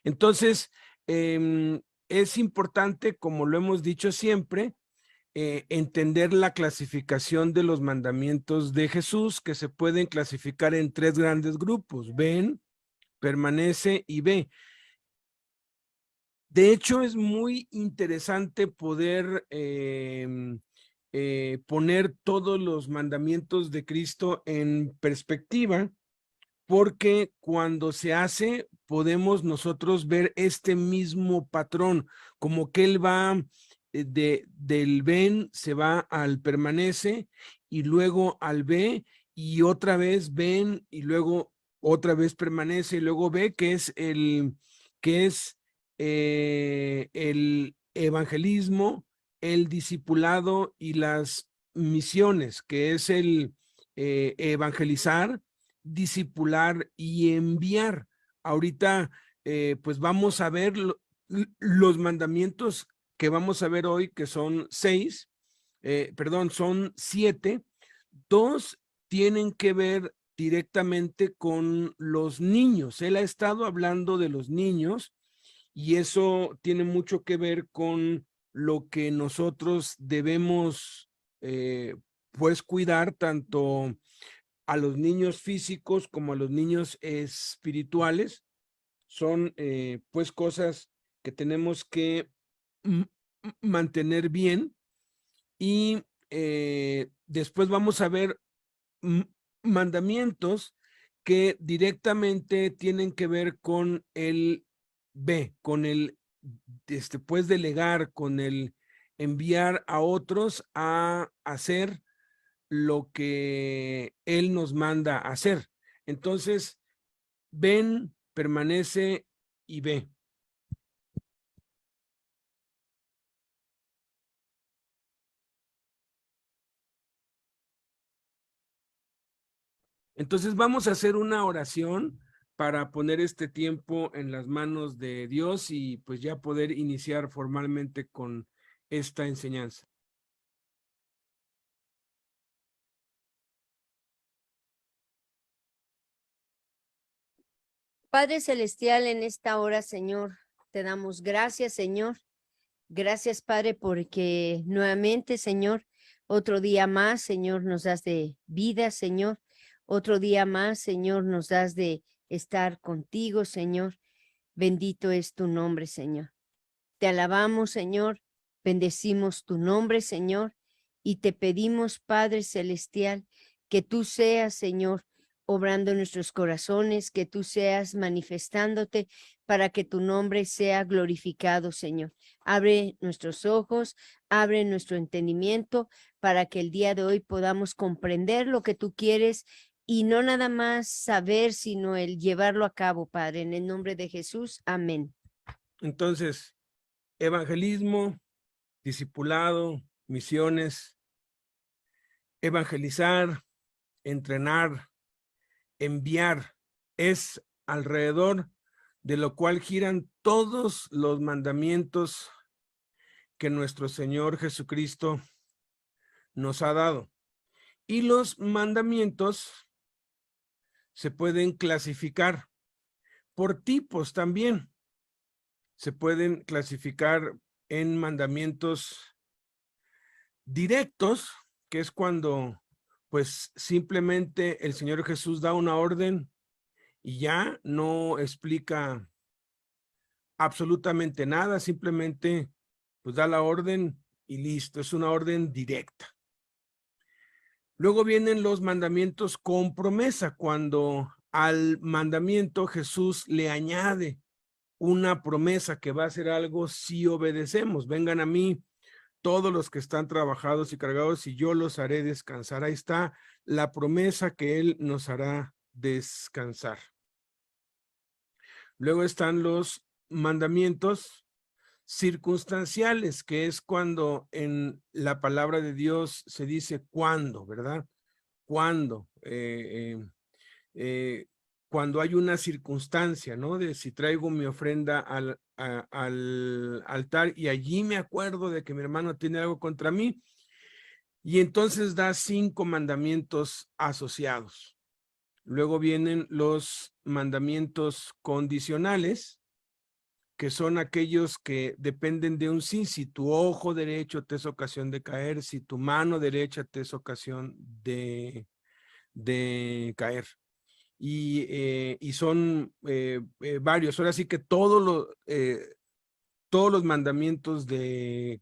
Entonces, es importante, como lo hemos dicho siempre, entender la clasificación de los mandamientos de Jesús, que se pueden clasificar en tres grandes grupos: ven, permanece y ve. De hecho, es muy interesante poder poner todos los mandamientos de Cristo en perspectiva, porque cuando se hace, podemos nosotros ver este mismo patrón, como que él va del ven, se va al permanece, y luego al ve, y otra vez ven, y luego otra vez permanece, y luego ve, que es el evangelismo, el discipulado y las misiones, que es el evangelizar, discipular y enviar. Ahorita, pues vamos a ver los mandamientos que vamos a ver hoy, que son son 7. 2 tienen que ver directamente con los niños. Él ha estado hablando de los niños, y eso tiene mucho que ver con lo que nosotros debemos, pues, cuidar, tanto a los niños físicos como a los niños espirituales. Son, pues, cosas que tenemos que mantener bien. Y después vamos a ver mandamientos que directamente tienen que ver con el B, con el pues delegar, con el enviar a otros a hacer lo que él nos manda hacer. Entonces, ven, permanece y ve. Entonces vamos a hacer una oración para poner este tiempo en las manos de Dios y pues ya poder iniciar formalmente con esta enseñanza. Padre Celestial, en esta hora, Señor, te damos gracias, Señor. Gracias, Padre, porque nuevamente, Señor, otro día más, Señor, nos das de vida, Señor. Otro día más, Señor, nos das de estar contigo, Señor. Bendito es tu nombre, Señor. Te alabamos, Señor. Bendecimos tu nombre, Señor. Y te pedimos, Padre Celestial, que tú seas, Señor, obrando en nuestros corazones, que tú seas manifestándote para que tu nombre sea glorificado, Señor. Abre nuestros ojos, abre nuestro entendimiento para que el día de hoy podamos comprender lo que tú quieres y no nada más saber, sino el llevarlo a cabo, Padre. En el nombre de Jesús, amén. Entonces, evangelismo, discipulado, misiones, evangelizar, entrenar, enviar, es alrededor de lo cual giran todos los mandamientos que nuestro Señor Jesucristo nos ha dado. Y los mandamientos se pueden clasificar por tipos también. Se pueden clasificar en mandamientos directos, que es cuando pues simplemente el Señor Jesús da una orden y ya no explica absolutamente nada, simplemente pues da la orden y listo, es una orden directa. Luego vienen los mandamientos con promesa, cuando al mandamiento Jesús le añade una promesa que va a ser algo si obedecemos. Vengan a mí todos los que están trabajados y cargados y yo los haré descansar. Ahí está la promesa que Él nos hará descansar. Luego están los mandamientos circunstanciales, que es cuando en la palabra de Dios se dice cuándo, ¿verdad? Cuándo. Cuando hay una circunstancia, ¿no? De si traigo mi ofrenda al altar y allí me acuerdo de que mi hermano tiene algo contra mí, y entonces da 5 mandamientos asociados. Luego vienen los mandamientos condicionales, que son aquellos que dependen de un sí. Si tu ojo derecho te es ocasión de caer, si tu mano derecha te es ocasión de caer. Y son varios. Ahora sí que todos los mandamientos de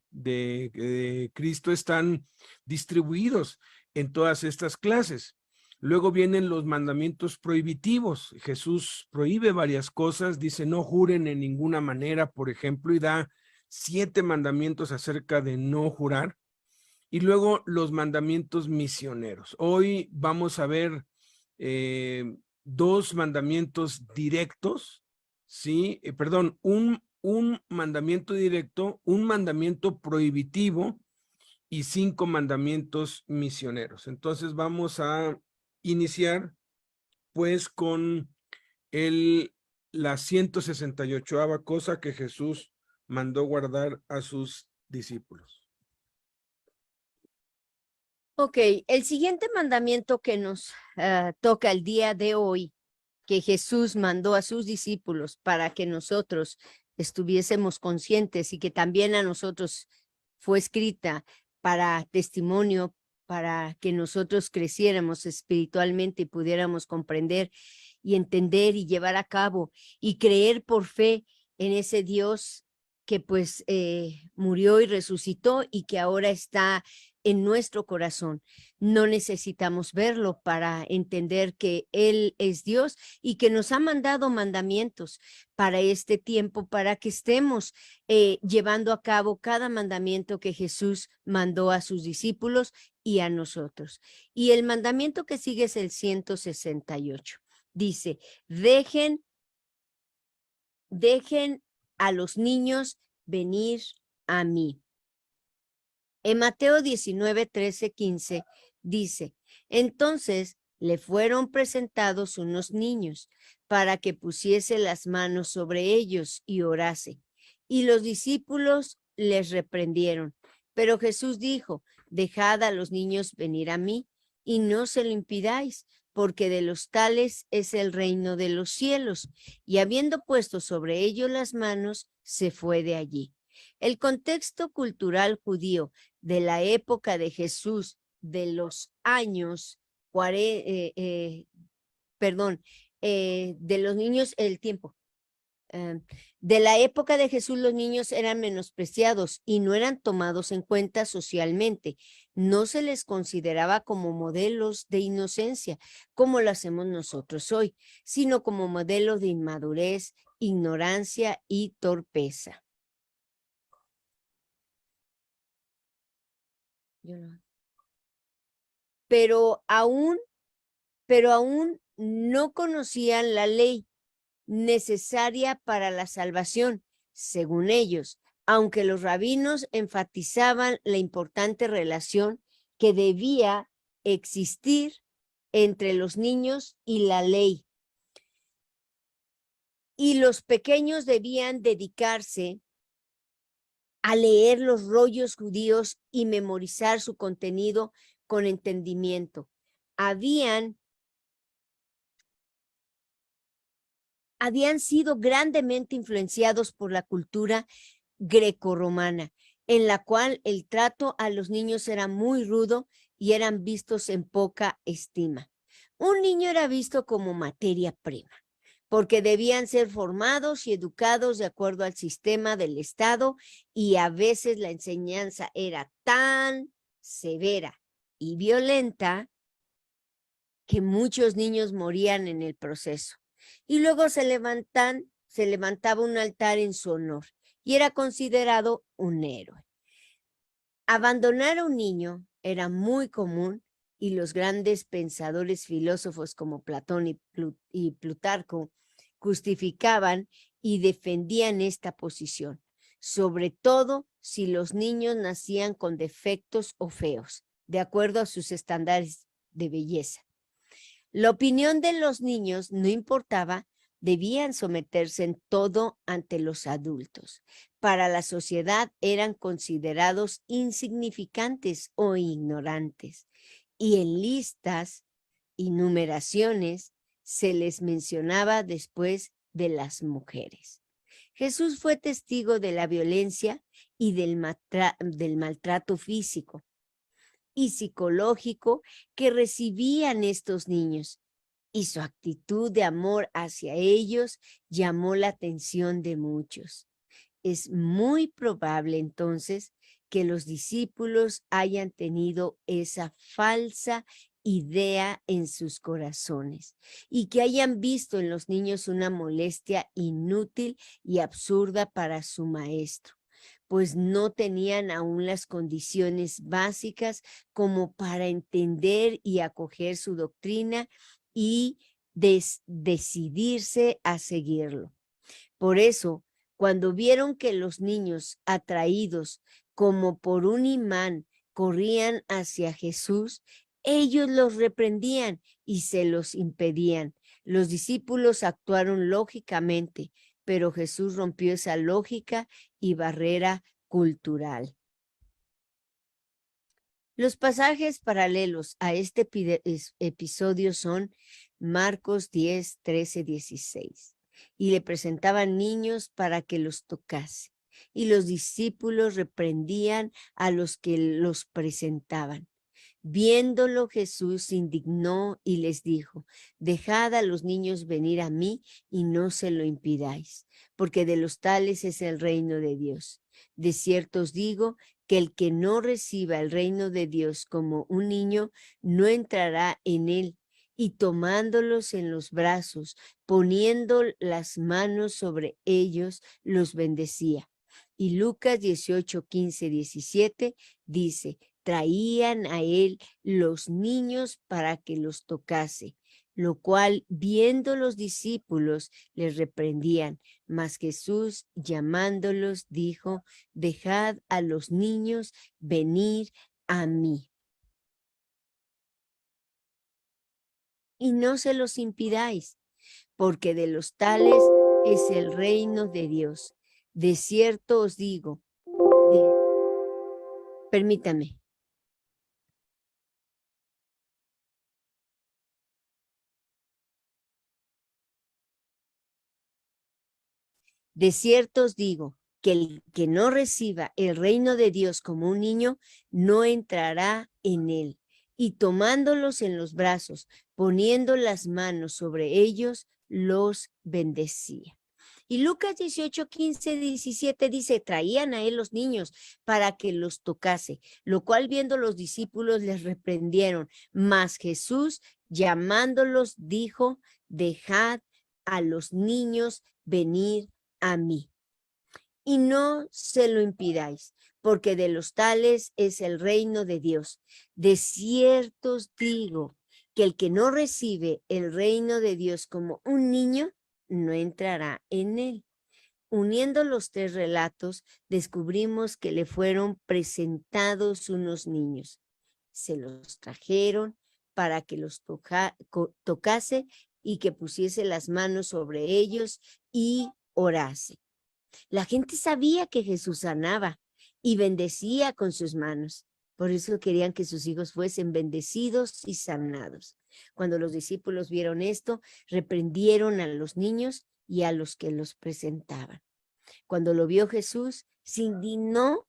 Cristo están distribuidos en todas estas clases. Luego vienen los mandamientos prohibitivos. Jesús prohíbe varias cosas, dice no juren en ninguna manera, por ejemplo, y da 7 mandamientos acerca de no jurar. Y luego los mandamientos misioneros. Hoy vamos a ver 2 mandamientos directos, ¿sí? Perdón, un mandamiento directo, un mandamiento prohibitivo y 5 mandamientos misioneros. Entonces vamos a iniciar pues con la 168ª cosa que Jesús mandó guardar a sus discípulos. Ok, el siguiente mandamiento que nos toca el día de hoy, que Jesús mandó a sus discípulos para que nosotros estuviésemos conscientes y que también a nosotros fue escrita para testimonio, para que nosotros creciéramos espiritualmente y pudiéramos comprender y entender y llevar a cabo y creer por fe en ese Dios que pues murió y resucitó y que ahora está en nuestro corazón. No necesitamos verlo para entender que Él es Dios y que nos ha mandado mandamientos para este tiempo, para que estemos llevando a cabo cada mandamiento que Jesús mandó a sus discípulos y a nosotros. Y el mandamiento que sigue es el 168. Dice, dejen a los niños venir a mí. En Mateo 19, 13, 15 dice, entonces le fueron presentados unos niños para que pusiese las manos sobre ellos y orase. Y los discípulos les reprendieron. Pero Jesús dijo, dejad a los niños venir a mí y no se lo impidáis, porque de los tales es el reino de los cielos. Y habiendo puesto sobre ellos las manos, se fue de allí. El contexto cultural judío de la época de Jesús, de los años, de los niños, el tiempo. De la época de Jesús, los niños eran menospreciados y no eran tomados en cuenta socialmente. No se les consideraba como modelos de inocencia, como lo hacemos nosotros hoy, sino como modelos de inmadurez, ignorancia y torpeza. Pero aún no conocían la ley necesaria para la salvación, según ellos, aunque los rabinos enfatizaban la importante relación que debía existir entre los niños y la ley. Y los pequeños debían dedicarse a leer los rollos judíos y memorizar su contenido con entendimiento. Habían sido grandemente influenciados por la cultura grecorromana, en la cual el trato a los niños era muy rudo y eran vistos en poca estima. Un niño era visto como materia prima, porque debían ser formados y educados de acuerdo al sistema del Estado, y a veces la enseñanza era tan severa y violenta que muchos niños morían en el proceso. Y luego se levantaba un altar en su honor y era considerado un héroe. Abandonar a un niño era muy común y los grandes pensadores filósofos como Platón y Plutarco justificaban y defendían esta posición, sobre todo si los niños nacían con defectos o feos, de acuerdo a sus estándares de belleza. La opinión de los niños no importaba, debían someterse en todo ante los adultos. Para la sociedad eran considerados insignificantes o ignorantes, y en listas y numeraciones se les mencionaba después de las mujeres. Jesús fue testigo de la violencia y del maltrato físico y psicológico que recibían estos niños, y su actitud de amor hacia ellos llamó la atención de muchos. Es muy probable entonces que los discípulos hayan tenido esa falsa idea en sus corazones y que hayan visto en los niños una molestia inútil y absurda para su maestro, pues no tenían aún las condiciones básicas como para entender y acoger su doctrina y decidirse a seguirlo. Por eso, cuando vieron que los niños, atraídos como por un imán, corrían hacia Jesús, ellos los reprendían y se los impedían. Los discípulos actuaron lógicamente, pero Jesús rompió esa lógica y barrera cultural. Los pasajes paralelos a este episodio son Marcos 10, 13, 16. Y le presentaban niños para que los tocase. Y los discípulos reprendían a los que los presentaban. Viéndolo, Jesús se indignó y les dijo: dejad a los niños venir a mí y no se lo impidáis, porque de los tales es el reino de Dios. De cierto os digo que el que no reciba el reino de Dios como un niño, no entrará en él. Y tomándolos en los brazos, poniendo las manos sobre ellos, los bendecía. Y Lucas 18, 15, 17 dice: traían a él los niños para que los tocase, lo cual viendo los discípulos les reprendían. Mas Jesús, llamándolos, dijo: dejad a los niños venir a mí, y no se los impidáis, porque de los tales es el reino de Dios. De cierto os digo, permítame. De cierto os digo que el que no reciba el reino de Dios como un niño, no entrará en él. Y tomándolos en los brazos, poniendo las manos sobre ellos, los bendecía. Y Lucas 18, 15, 17 dice: traían a él los niños para que los tocase, lo cual viendo los discípulos les reprendieron. Mas Jesús, llamándolos, dijo: dejad a los niños venir a mí, y no se lo impidáis, porque de los tales es el reino de Dios. De cierto os digo que el que no recibe el reino de Dios como un niño, no entrará en él. Uniendo los tres relatos, descubrimos que le fueron presentados unos niños. Se los trajeron para que los tocase y que pusiese las manos sobre ellos y orase. La gente sabía que Jesús sanaba y bendecía con sus manos. Por eso querían que sus hijos fuesen bendecidos y sanados. Cuando los discípulos vieron esto, reprendieron a los niños y a los que los presentaban. Cuando lo vio Jesús, se indignó,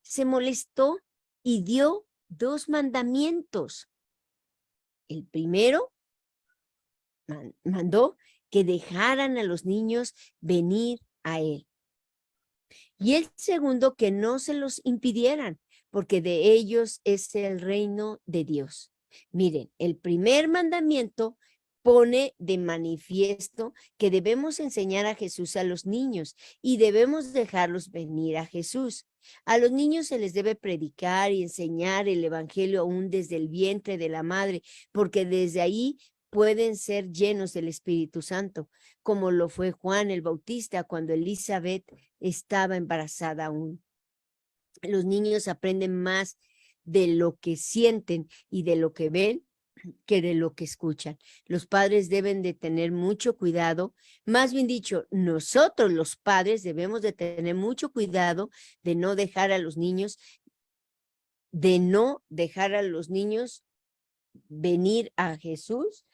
se molestó y dio 2 mandamientos. El primero, mandó que dejaran a los niños venir a él. Y el segundo, que no se los impidieran, porque de ellos es el reino de Dios. Miren, el primer mandamiento pone de manifiesto que debemos enseñar a Jesús a los niños y debemos dejarlos venir a Jesús. A los niños se les debe predicar y enseñar el evangelio aún desde el vientre de la madre, porque desde ahí pueden ser llenos del Espíritu Santo, como lo fue Juan el Bautista cuando Elizabeth estaba embarazada aún. Los niños aprenden más de lo que sienten y de lo que ven que de lo que escuchan. Los padres deben de tener mucho cuidado, más bien dicho, nosotros los padres debemos de tener mucho cuidado de no dejar a los niños, venir a Jesús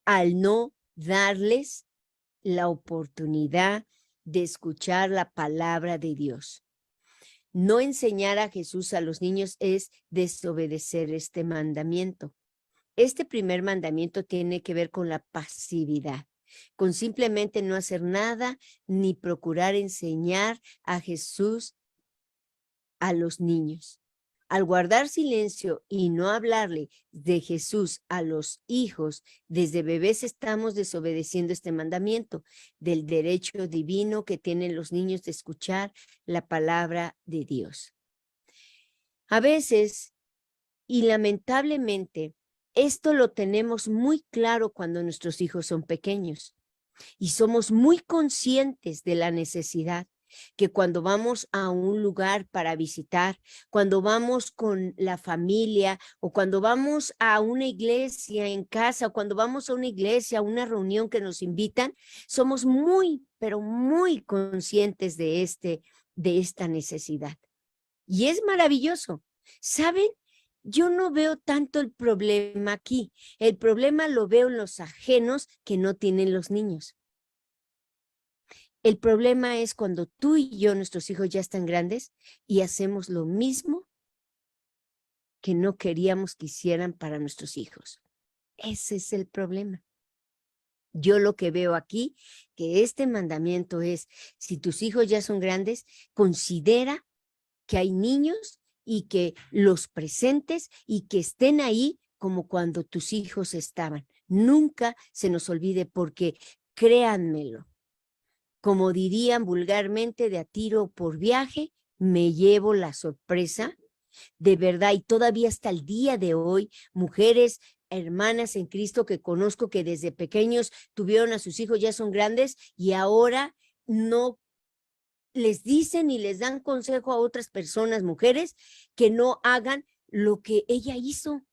al no darles la oportunidad de escuchar la palabra de Dios. No enseñar a Jesús a los niños es desobedecer este mandamiento. Este primer mandamiento tiene que ver con la pasividad, con simplemente no hacer nada ni procurar enseñar a Jesús a los niños. Al guardar silencio y no hablarle de Jesús a los hijos, desde bebés estamos desobedeciendo este mandamiento del derecho divino que tienen los niños de escuchar la palabra de Dios. A veces, y lamentablemente, esto lo tenemos muy claro cuando nuestros hijos son pequeños y somos muy conscientes de la necesidad que cuando vamos a un lugar para visitar, cuando vamos con la familia o cuando vamos a una iglesia en casa o cuando vamos a una iglesia, a una reunión que nos invitan, somos muy, pero muy conscientes de esta necesidad. Y es maravilloso. ¿Saben? Yo no veo tanto el problema aquí. El problema lo veo en los ajenos que no tienen los niños. El problema es cuando tú y yo, nuestros hijos ya están grandes y hacemos lo mismo que no queríamos que hicieran para nuestros hijos. Ese es el problema. Yo lo que veo aquí, que este mandamiento es, si tus hijos ya son grandes, considera que hay niños y que los presentes y que estén ahí como cuando tus hijos estaban. Nunca se nos olvide porque créanmelo, como dirían vulgarmente, de a tiro por viaje, me llevo la sorpresa, de verdad, y todavía hasta el día de hoy, mujeres, hermanas en Cristo que conozco que desde pequeños tuvieron a sus hijos, ya son grandes y ahora no les dicen y les dan consejo a otras personas, mujeres, que no hagan lo que ella hizo.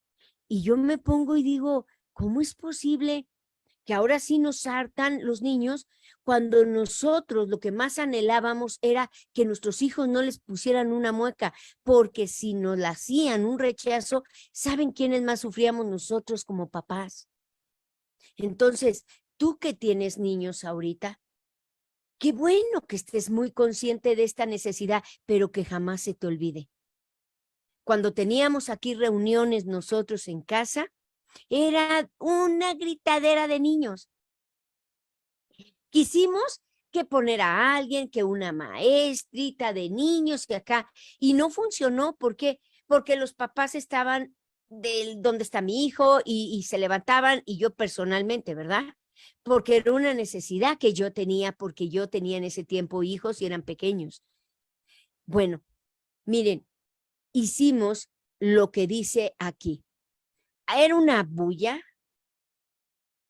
Y yo me pongo y digo, ¿cómo es posible que ahora sí nos hartan los niños cuando nosotros lo que más anhelábamos era que nuestros hijos no les pusieran una mueca? Porque si nos la hacían un rechazo, ¿saben quiénes más sufríamos nosotros como papás? Entonces, tú que tienes niños ahorita, qué bueno que estés muy consciente de esta necesidad, pero que jamás se te olvide. Cuando teníamos aquí reuniones nosotros en casa, era una gritadera de niños. Quisimos que poner a alguien, que una maestrita de niños, que acá, y no funcionó. ¿Por qué? Porque los papás estaban donde está mi hijo y se levantaban, y yo personalmente, ¿verdad? Porque era una necesidad que yo tenía, porque yo tenía en ese tiempo hijos y eran pequeños. Bueno, miren, hicimos lo que dice aquí. Era una bulla,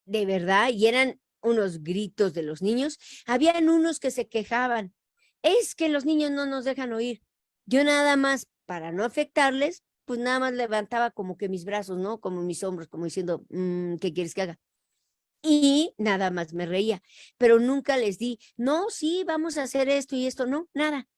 de verdad, y eran unos gritos de los niños. Habían unos que se quejaban. Es que los niños no nos dejan oír. Yo nada más, para no afectarles, pues nada más levantaba como que mis brazos, ¿no? Como mis hombros, como diciendo, ¿qué quieres que haga? Y nada más me reía, pero nunca les di, no, sí, vamos a hacer esto y esto, no, nada.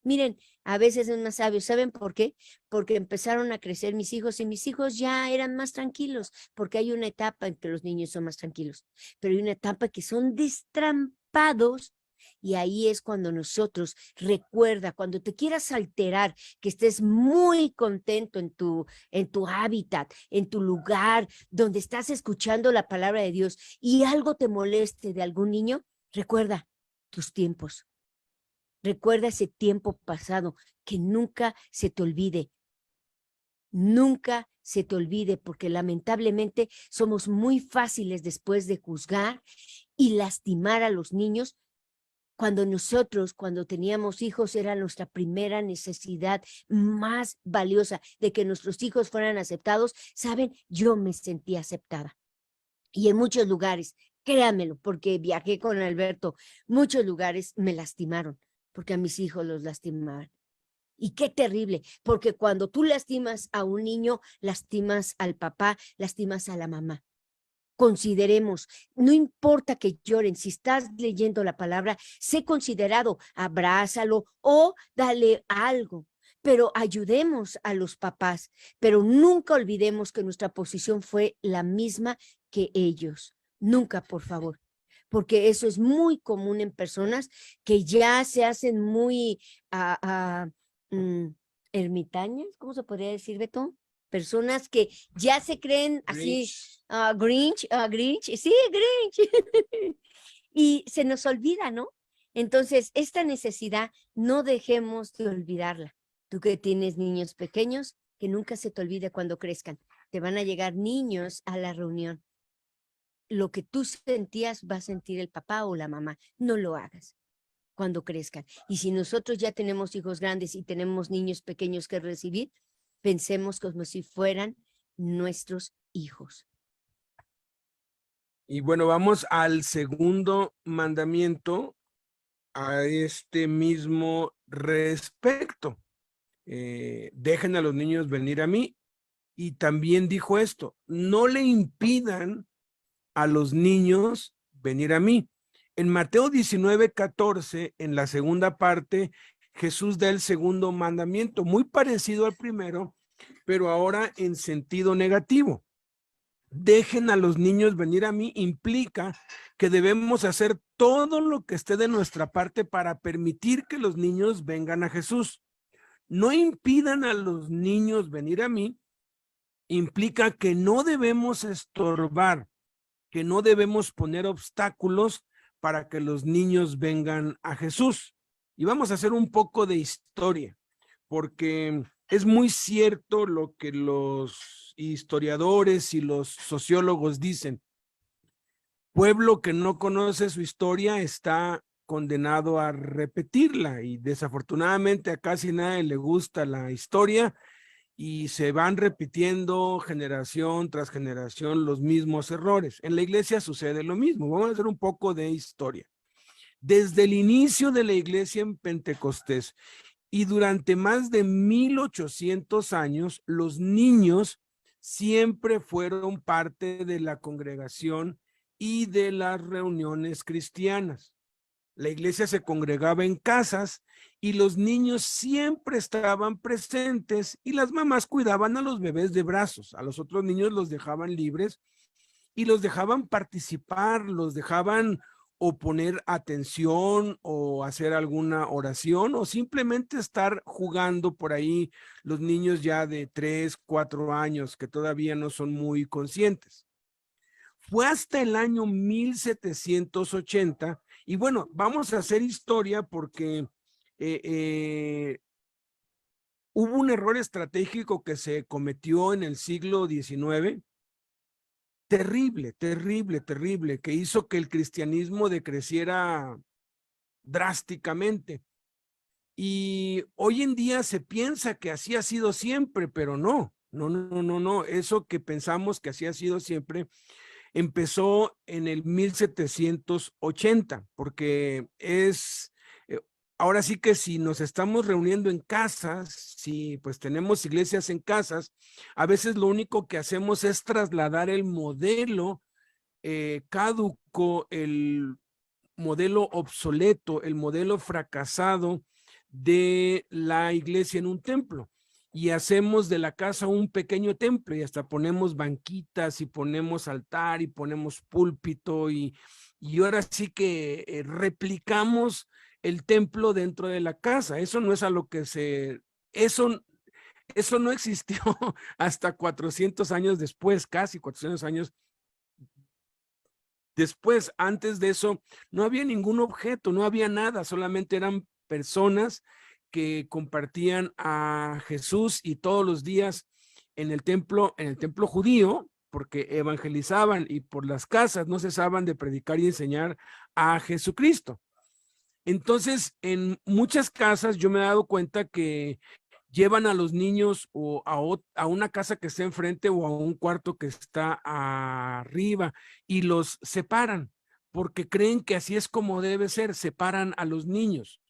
Miren, a veces es más sabio, ¿saben por qué? Porque empezaron a crecer mis hijos y mis hijos ya eran más tranquilos, porque hay una etapa en que los niños son más tranquilos, pero hay una etapa que son destrampados. Y ahí es cuando nosotros, recuerda, cuando te quieras alterar, que estés muy contento en tu hábitat, en tu lugar, donde estás escuchando la palabra de Dios y algo te moleste de algún niño, recuerda tus tiempos. Recuerda ese tiempo pasado, que nunca se te olvide. Nunca se te olvide, porque lamentablemente somos muy fáciles después de juzgar y lastimar a los niños. Cuando nosotros, cuando teníamos hijos, era nuestra primera necesidad más valiosa de que nuestros hijos fueran aceptados. ¿Saben? Yo me sentí aceptada. Y en muchos lugares, créanmelo, porque viajé con Alberto, muchos lugares me lastimaron, porque a mis hijos los lastimaban. Y qué terrible, porque cuando tú lastimas a un niño, lastimas al papá, lastimas a la mamá. Consideremos, no importa que lloren, si estás leyendo la palabra, sé considerado, abrázalo o dale algo, pero ayudemos a los papás, pero nunca olvidemos que nuestra posición fue la misma que ellos. Nunca, por favor, porque eso es muy común en personas que ya se hacen muy ermitañas, ¿cómo se podría decir, Beto? Personas que ya se creen así, Grinch, sí, Grinch. Y se nos olvida, ¿no? Entonces, esta necesidad no dejemos de olvidarla. Tú que tienes niños pequeños, que nunca se te olvide cuando crezcan. Te van a llegar niños a la reunión. Lo que tú sentías va a sentir el papá o la mamá. No lo hagas cuando crezcan. Y si nosotros ya tenemos hijos grandes y tenemos niños pequeños que recibir, pensemos como si fueran nuestros hijos. Y bueno, vamos al segundo mandamiento a este mismo respecto. Dejen a los niños venir a mí. Y también dijo esto, no le impidan a los niños venir a mí. En Mateo 19:14, en la segunda parte, Jesús da el segundo mandamiento, muy parecido al primero, pero ahora en sentido negativo. Dejen a los niños venir a mí implica que debemos hacer todo lo que esté de nuestra parte para permitir que los niños vengan a Jesús. No impidan a los niños venir a mí implica que no debemos estorbar, que no debemos poner obstáculos para que los niños vengan a Jesús. Y vamos a hacer un poco de historia, porque es muy cierto lo que los historiadores y los sociólogos dicen. Pueblo que no conoce su historia está condenado a repetirla y desafortunadamente a casi nadie le gusta la historia y se van repitiendo generación tras generación los mismos errores. En la iglesia sucede lo mismo. Vamos a hacer un poco de historia. Desde el inicio de la iglesia en Pentecostés y durante más de 1800 años, los niños siempre fueron parte de la congregación y de las reuniones cristianas. La iglesia se congregaba en casas y los niños siempre estaban presentes y las mamás cuidaban a los bebés de brazos. A los otros niños los dejaban libres y los dejaban participar, los dejaban o poner atención o hacer alguna oración o simplemente estar jugando por ahí los niños ya de 3, 4 años que todavía no son muy conscientes. Fue hasta el año 1780 y bueno, vamos a hacer historia porque hubo un error estratégico que se cometió en el siglo XIX, terrible, terrible, terrible, que hizo que el cristianismo decreciera drásticamente. Y hoy en día se piensa que así ha sido siempre, pero no, no. Eso que pensamos que así ha sido siempre empezó en el 1780, porque ahora sí que si nos estamos reuniendo en casas, si pues tenemos iglesias en casas, a veces lo único que hacemos es trasladar el modelo caduco, el modelo obsoleto, el modelo fracasado de la iglesia en un templo. Y hacemos de la casa un pequeño templo y hasta ponemos banquitas y ponemos altar y ponemos púlpito y ahora sí que replicamos el templo dentro de la casa. Eso no es a lo que eso no existió hasta 400 años después, casi 400 años después. Antes de eso no había ningún objeto, no había nada, solamente eran personas que compartían a Jesús y todos los días en el templo judío, porque evangelizaban y por las casas no cesaban de predicar y enseñar a Jesucristo. Entonces, en muchas casas yo me he dado cuenta que llevan a los niños o a una casa que está enfrente o a un cuarto que está arriba y los separan porque creen que así es como debe ser, separan a los niños.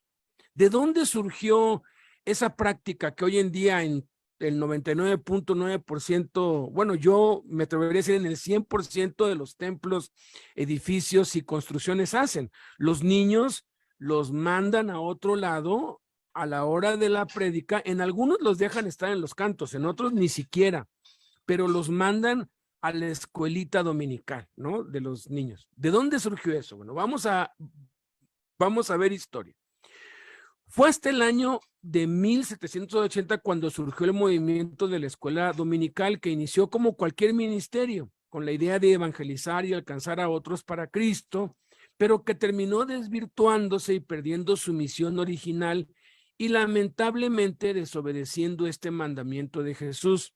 ¿De dónde surgió esa práctica que hoy en día en el 99.9%, bueno, yo me atrevería a decir en el 100% de los templos, edificios y construcciones hacen? Los niños los mandan a otro lado a la hora de la prédica. En algunos los dejan estar en los cantos, en otros ni siquiera, pero los mandan a la escuelita dominical, ¿no? De los niños. ¿De dónde surgió eso? Bueno, vamos a ver historia. Fue hasta el año de 1780 cuando surgió el movimiento de la escuela dominical, que inició como cualquier ministerio, con la idea de evangelizar y alcanzar a otros para Cristo, pero que terminó desvirtuándose y perdiendo su misión original y lamentablemente desobedeciendo este mandamiento de Jesús,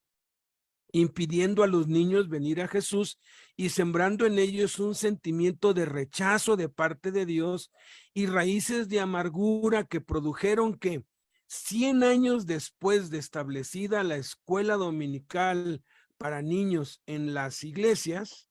impidiendo a los niños venir a Jesús y sembrando en ellos un sentimiento de rechazo de parte de Dios y raíces de amargura que produjeron que 100 años después de establecida la escuela dominical para niños en las iglesias,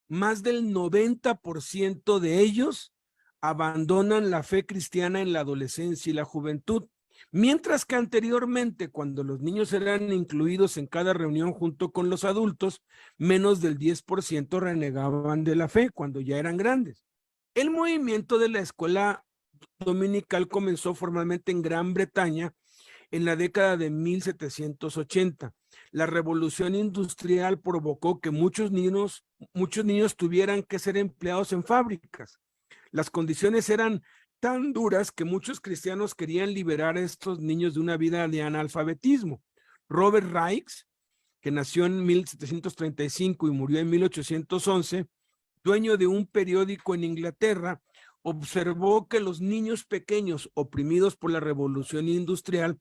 más del 90% de ellos abandonan la fe cristiana en la adolescencia y la juventud. Mientras que anteriormente, cuando los niños eran incluidos en cada reunión junto con los adultos, menos del 10% renegaban de la fe cuando ya eran grandes. El movimiento de la escuela dominical comenzó formalmente en Gran Bretaña en la década de 1780. La revolución industrial provocó que muchos niños tuvieran que ser empleados en fábricas. Las condiciones eran tan duras que muchos cristianos querían liberar a estos niños de una vida de analfabetismo. Robert Raikes, que nació en 1735 y murió en 1811, dueño de un periódico en Inglaterra, observó que los niños pequeños oprimidos por la revolución industrial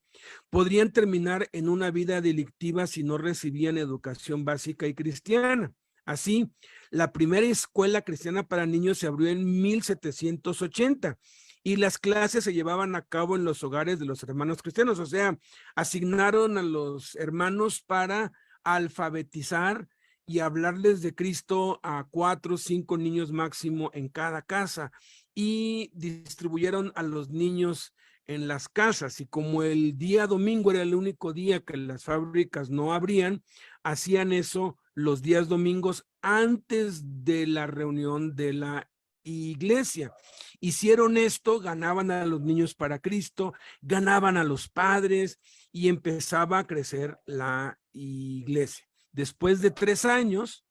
podrían terminar en una vida delictiva si no recibían educación básica y cristiana. Así, la primera escuela cristiana para niños se abrió en 1780 y las clases se llevaban a cabo en los hogares de los hermanos cristianos, o sea, asignaron a los hermanos para alfabetizar y hablarles de Cristo a 4 o 5 niños máximo en cada casa y distribuyeron a los niños en las casas, y como el día domingo era el único día que las fábricas no abrían, hacían eso los días domingos antes de la reunión de la iglesia. Hicieron esto, ganaban a los niños para Cristo, ganaban a los padres y empezaba a crecer la iglesia. Después de 3 años,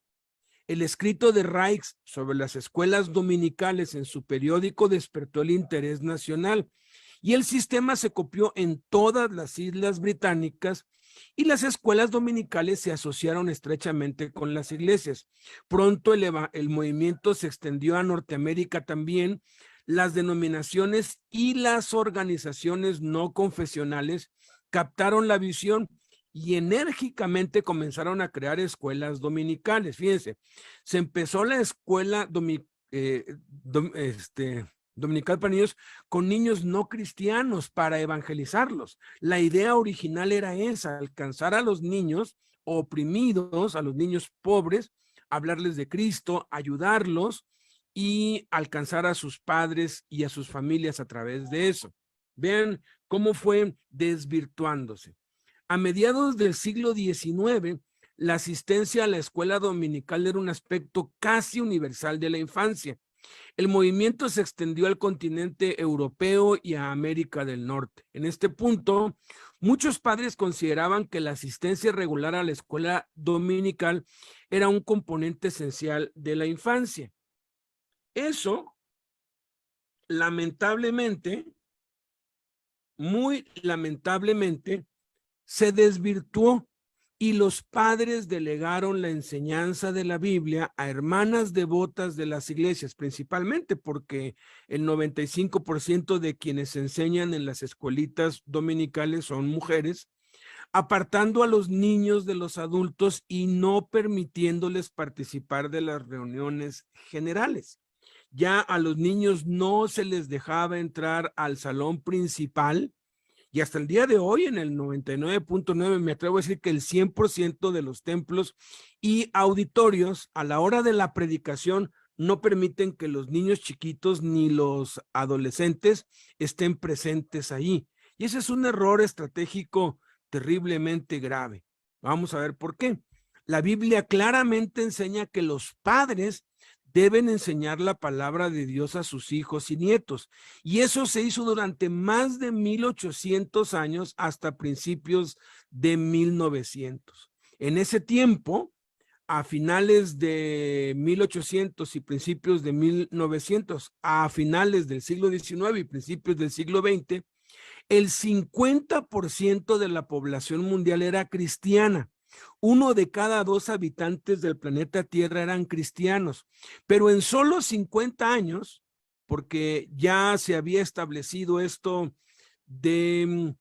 el escrito de Raikes sobre las escuelas dominicales en su periódico despertó el interés nacional y el sistema se copió en todas las islas británicas y las escuelas dominicales se asociaron estrechamente con las iglesias. Pronto el movimiento se extendió a Norteamérica también. Las denominaciones y las organizaciones no confesionales captaron la visión y enérgicamente comenzaron a crear escuelas dominicales. Fíjense, se empezó la escuela dominical para niños con niños no cristianos para evangelizarlos. La idea original era esa, alcanzar a los niños oprimidos, a los niños pobres, hablarles de Cristo, ayudarlos y alcanzar a sus padres y a sus familias a través de eso. Vean cómo fue desvirtuándose. A mediados del siglo XIX, la asistencia a la escuela dominical era un aspecto casi universal de la infancia. El movimiento se extendió al continente europeo y a América del Norte. En este punto, muchos padres consideraban que la asistencia regular a la escuela dominical era un componente esencial de la infancia. Eso, lamentablemente, muy lamentablemente, se desvirtuó y los padres delegaron la enseñanza de la Biblia a hermanas devotas de las iglesias, principalmente porque el 95% de quienes enseñan en las escuelitas dominicales son mujeres, apartando a los niños de los adultos y no permitiéndoles participar de las reuniones generales. Ya a los niños no se les dejaba entrar al salón principal. Y hasta el día de hoy, en el 99.9, me atrevo a decir que el 100% de los templos y auditorios a la hora de la predicación no permiten que los niños chiquitos ni los adolescentes estén presentes ahí. Y ese es un error estratégico terriblemente grave. Vamos a ver por qué. La Biblia claramente enseña que los padres deben enseñar la palabra de Dios a sus hijos y nietos. Y eso se hizo durante más de 1800 años hasta principios de 1900. En ese tiempo, a finales de 1800 y principios de 1900, a finales del siglo XIX y principios del siglo XX, el 50% de la población mundial era cristiana. 1 de cada 2 habitantes del planeta Tierra eran cristianos, pero en solo 50 años, porque ya se había establecido esto de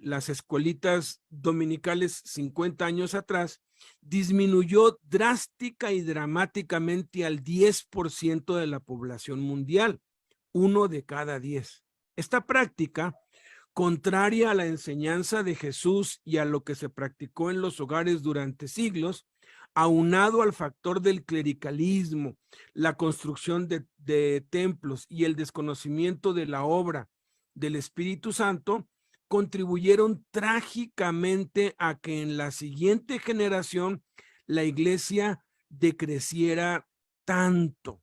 las escuelitas dominicales 50 años atrás, disminuyó drástica y dramáticamente al 10% de la población mundial, 1 de cada 10. Esta práctica, contraria a la enseñanza de Jesús y a lo que se practicó en los hogares durante siglos, aunado al factor del clericalismo, la construcción de templos y el desconocimiento de la obra del Espíritu Santo, contribuyeron trágicamente a que en la siguiente generación la iglesia decreciera tanto.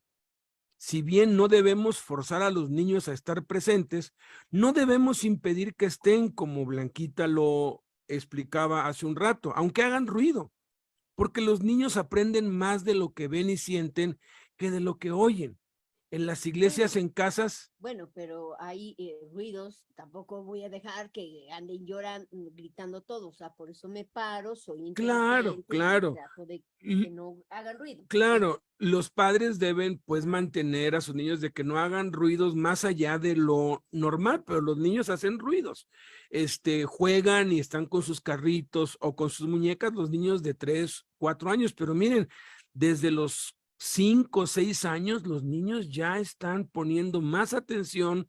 Si bien no debemos forzar a los niños a estar presentes, no debemos impedir que estén, como Blanquita lo explicaba hace un rato, aunque hagan ruido, porque los niños aprenden más de lo que ven y sienten que de lo que oyen. En las iglesias, en casas. Bueno, pero hay ruidos, tampoco voy a dejar que anden llorando, gritando todo, o sea, por eso me paro, soy Claro, inteligente claro. y trato de que no hagan ruido. Claro, los padres deben pues mantener a sus niños de que no hagan ruidos más allá de lo normal, pero los niños hacen ruidos. Juegan y están con sus carritos o con sus muñecas los niños de 3, 4 años, pero miren, desde los 5, 6 años los niños ya están poniendo más atención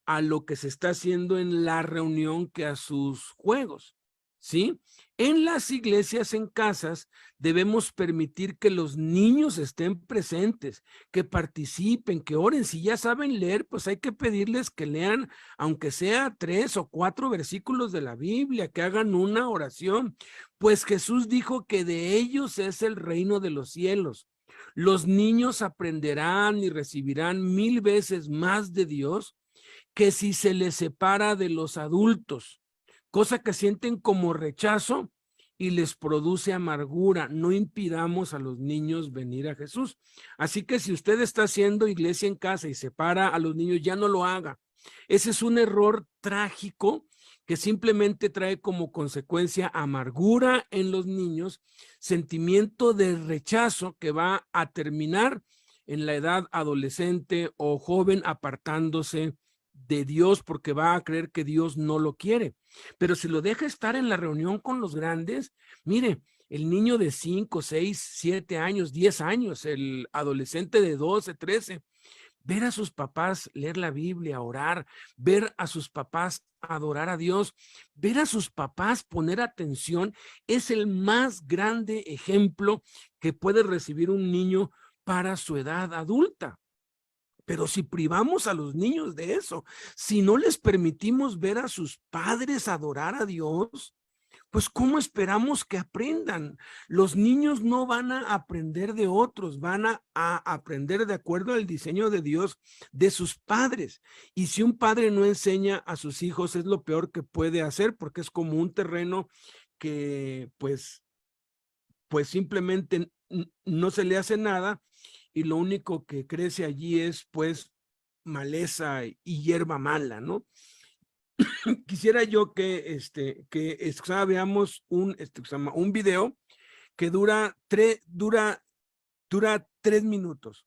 a lo que se está haciendo en la reunión que a sus juegos, ¿sí? En las iglesias, en casas, debemos permitir que los niños estén presentes, que participen, que oren. Si ya saben leer, pues hay que pedirles que lean, aunque sea 3 o 4 versículos de la Biblia, que hagan una oración, pues Jesús dijo que de ellos es el reino de los cielos. Los niños aprenderán y recibirán 1000 veces más de Dios que si se les separa de los adultos, cosa que sienten como rechazo y les produce amargura. No impidamos a los niños venir a Jesús. Así que si usted está haciendo iglesia en casa y separa a los niños, ya no lo haga. Ese es un error trágico que simplemente trae como consecuencia amargura en los niños, sentimiento de rechazo que va a terminar en la edad adolescente o joven apartándose de Dios porque va a creer que Dios no lo quiere. Pero si lo deja estar en la reunión con los grandes, mire, el niño de 5, 6, 7 años, 10 años, el adolescente de 12, 13, ver a sus papás leer la Biblia, orar, ver a sus papás adorar a Dios, ver a sus papás poner atención, es el más grande ejemplo que puede recibir un niño para su edad adulta. Pero si privamos a los niños de eso, si no les permitimos ver a sus padres adorar a Dios, pues ¿cómo esperamos que aprendan? Los niños no van a aprender de otros, van a aprender de acuerdo al diseño de Dios de sus padres. Y si un padre no enseña a sus hijos, es lo peor que puede hacer, porque es como un terreno que pues simplemente no se le hace nada y lo único que crece allí es pues maleza y hierba mala, ¿no? Quisiera yo que veamos un video que dura 3 minutos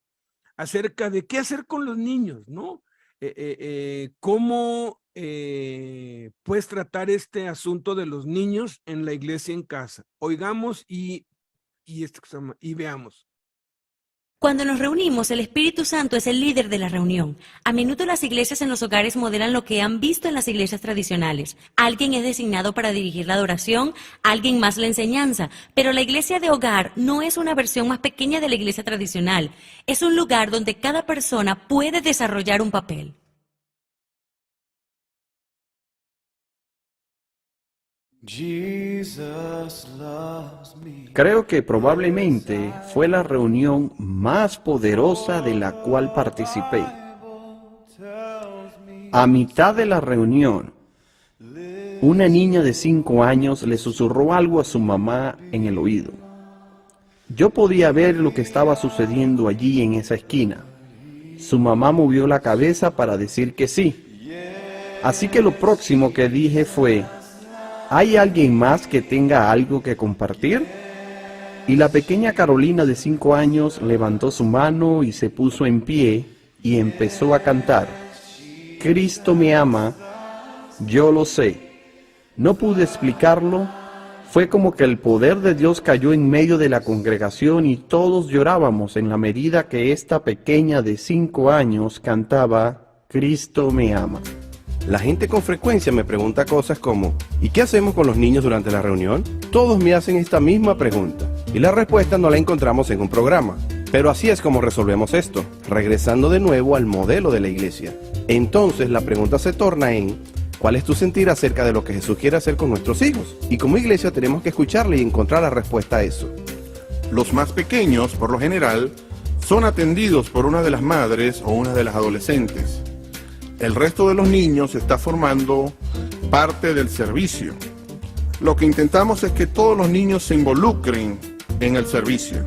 acerca de qué hacer con los niños, ¿no? Cómo puedes tratar este asunto de los niños en la iglesia en casa. Oigamos y veamos. Cuando nos reunimos, el Espíritu Santo es el líder de la reunión. A menudo las iglesias en los hogares modelan lo que han visto en las iglesias tradicionales. Alguien es designado para dirigir la adoración, alguien más la enseñanza, pero la iglesia de hogar no es una versión más pequeña de la iglesia tradicional. Es un lugar donde cada persona puede desarrollar un papel. Creo que probablemente fue la reunión más poderosa de la cual participé. A mitad de la reunión, una niña de 5 años le susurró algo a su mamá en el oído. Yo podía ver lo que estaba sucediendo allí en esa esquina. Su mamá movió la cabeza para decir que sí. Así que lo próximo que dije fue: ¿hay alguien más que tenga algo que compartir? Y la pequeña Carolina de 5 años levantó su mano y se puso en pie y empezó a cantar: Cristo me ama, yo lo sé. No pude explicarlo. Fue como que el poder de Dios cayó en medio de la congregación y todos llorábamos en la medida que esta pequeña de 5 años cantaba: Cristo me ama. La gente con frecuencia me pregunta cosas como: ¿y qué hacemos con los niños durante la reunión? Todos me hacen esta misma pregunta y la respuesta no la encontramos en un programa. Pero así es como resolvemos esto, regresando de nuevo al modelo de la iglesia. Entonces la pregunta se torna en: ¿cuál es tu sentir acerca de lo que Jesús quiere hacer con nuestros hijos? Y como iglesia tenemos que escucharle y encontrar la respuesta a eso. Los más pequeños, por lo general, son atendidos por una de las madres o una de las adolescentes. El resto de los niños está formando parte del servicio. Lo que intentamos es que todos los niños se involucren en el servicio.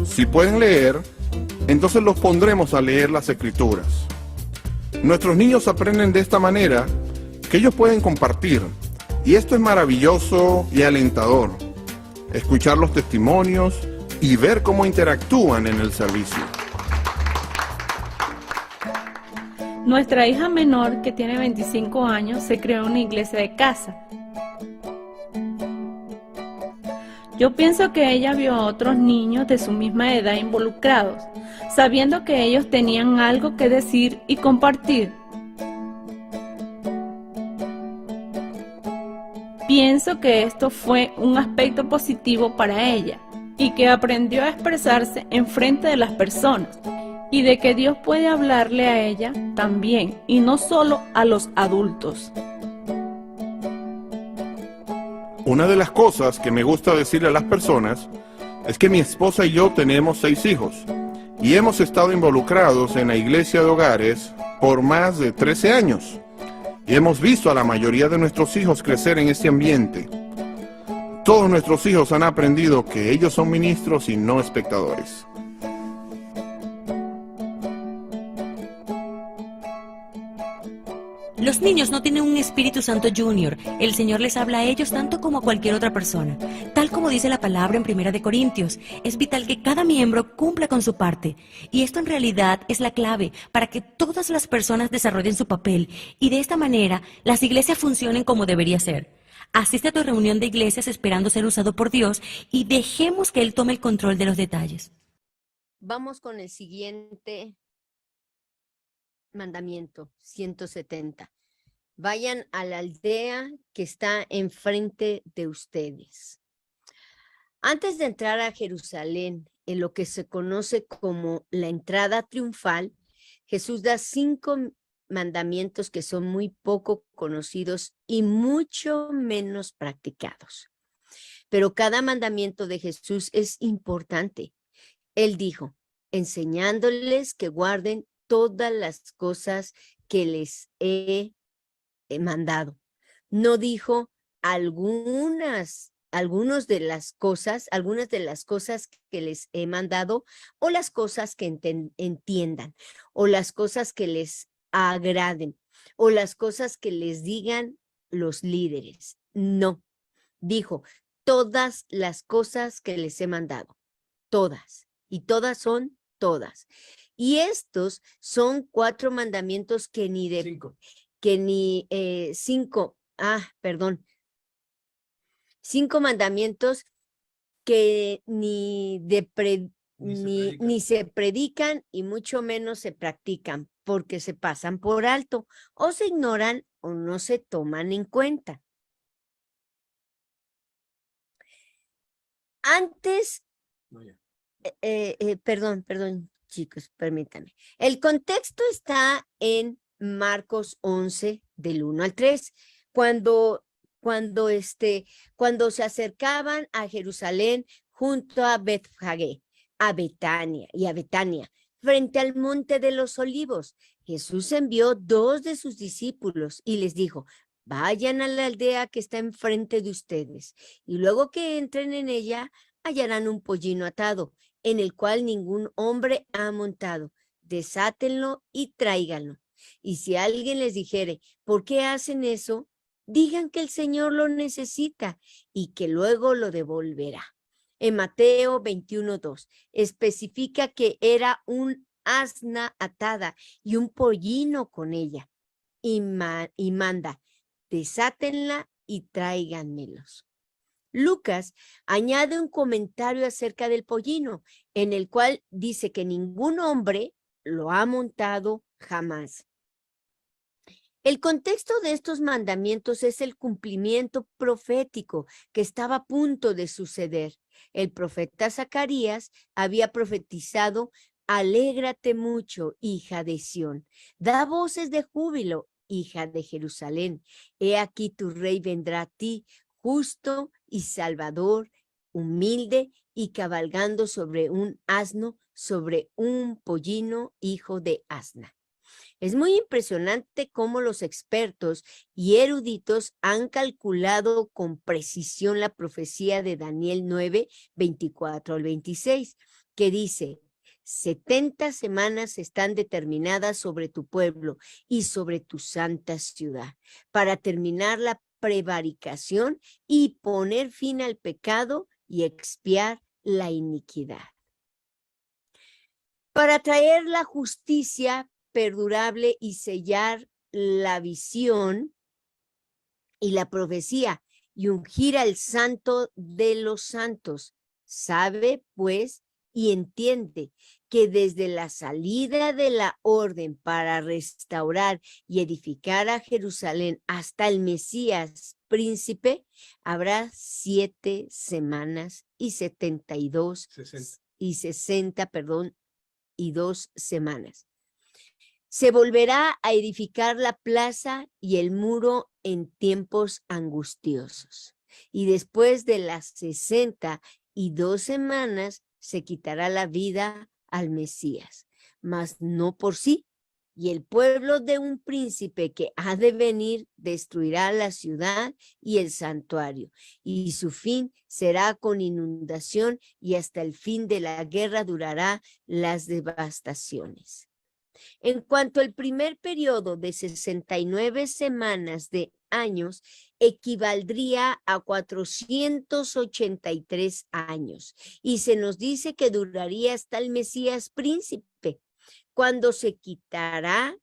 Si pueden leer, entonces los pondremos a leer las escrituras. Nuestros niños aprenden de esta manera que ellos pueden compartir, y esto es maravilloso y alentador, escuchar los testimonios y ver cómo interactúan en el servicio. Nuestra hija menor, que tiene 25 años, se creó en una iglesia de casa. Yo pienso que ella vio a otros niños de su misma edad involucrados, sabiendo que ellos tenían algo que decir y compartir. Pienso que esto fue un aspecto positivo para ella y que aprendió a expresarse en frente de las personas y de que Dios puede hablarle a ella también y no solo a los adultos. Una de las cosas que me gusta decirle a las personas es que mi esposa y yo tenemos 6 hijos y hemos estado involucrados en la iglesia de hogares por más de 13 años. Y hemos visto a la mayoría de nuestros hijos crecer en este ambiente. Todos nuestros hijos han aprendido que ellos son ministros y no espectadores. Los niños no tienen un Espíritu Santo Junior. El Señor les habla a ellos tanto como a cualquier otra persona. Tal como dice la palabra en 1 Corintios, es vital que cada miembro cumpla con su parte. Y esto en realidad es la clave para que todas las personas desarrollen su papel y de esta manera las iglesias funcionen como debería ser. Asiste a tu reunión de iglesias esperando ser usado por Dios y dejemos que Él tome el control de los detalles. Vamos con el siguiente mandamiento, 170. Vayan a la aldea que está enfrente de ustedes. Antes de entrar a Jerusalén, en lo que se conoce como la entrada triunfal, Jesús da 5 mandamientos que son muy poco conocidos y mucho menos practicados. Pero cada mandamiento de Jesús es importante. Él dijo, enseñándoles que guarden todas las cosas que les he mandado. No dijo algunas de las cosas que les he mandado, o las cosas que entiendan, o las cosas que les agraden, o las cosas que les digan los líderes. No, dijo todas las cosas que les he mandado, todas, y todas son todas. Y estos son 4 mandamientos que ni de... 5. Que ni 5 mandamientos que ni se predican y mucho menos se practican, porque se pasan por alto o se ignoran o no se toman en cuenta. Antes, perdón, chicos, permítanme. El contexto está en Marcos 11, del 1 al 3, cuando cuando se acercaban a Jerusalén junto a Betfagé, a Betania, frente al monte de los olivos, Jesús envió 2 de sus discípulos y les dijo: vayan a la aldea que está enfrente de ustedes, y luego que entren en ella, hallarán un pollino atado, en el cual ningún hombre ha montado. Desátenlo y tráiganlo. Y si alguien les dijere: ¿por qué hacen eso?, digan que el Señor lo necesita y que luego lo devolverá. En Mateo 21:2 especifica que era un asna atada y un pollino con ella, y manda: desátenla y tráiganmelos. Lucas añade un comentario acerca del pollino, en el cual dice que ningún hombre lo ha montado jamás. El contexto de estos mandamientos es el cumplimiento profético que estaba a punto de suceder. El profeta Zacarías había profetizado: alégrate mucho, hija de Sión, da voces de júbilo, hija de Jerusalén. He aquí tu rey vendrá a ti, justo y salvador, humilde y cabalgando sobre un asno, sobre un pollino, hijo de asna. Es muy impresionante cómo los expertos y eruditos han calculado con precisión la profecía de Daniel 9, 24 al 26, que dice: 70 semanas están determinadas sobre tu pueblo y sobre tu santa ciudad, para terminar la prevaricación y poner fin al pecado y expiar la iniquidad. Para traer la justicia perdurable y sellar la visión y la profecía y ungir al santo de los santos. Sabe, pues, y entiende que desde la salida de la orden para restaurar y edificar a Jerusalén hasta el Mesías príncipe, habrá 7 semanas y 72 y 60, y 2 semanas. Se volverá a edificar la plaza y el muro en tiempos angustiosos. Y después de las 62 semanas se quitará la vida al Mesías, mas no por sí. Y el pueblo de un príncipe que ha de venir destruirá la ciudad y el santuario, y su fin será con inundación, y hasta el fin de la guerra durará las devastaciones. En cuanto al primer periodo de 69 semanas de años, equivaldría a 483 años, y se nos dice que duraría hasta el Mesías príncipe, cuando se quitará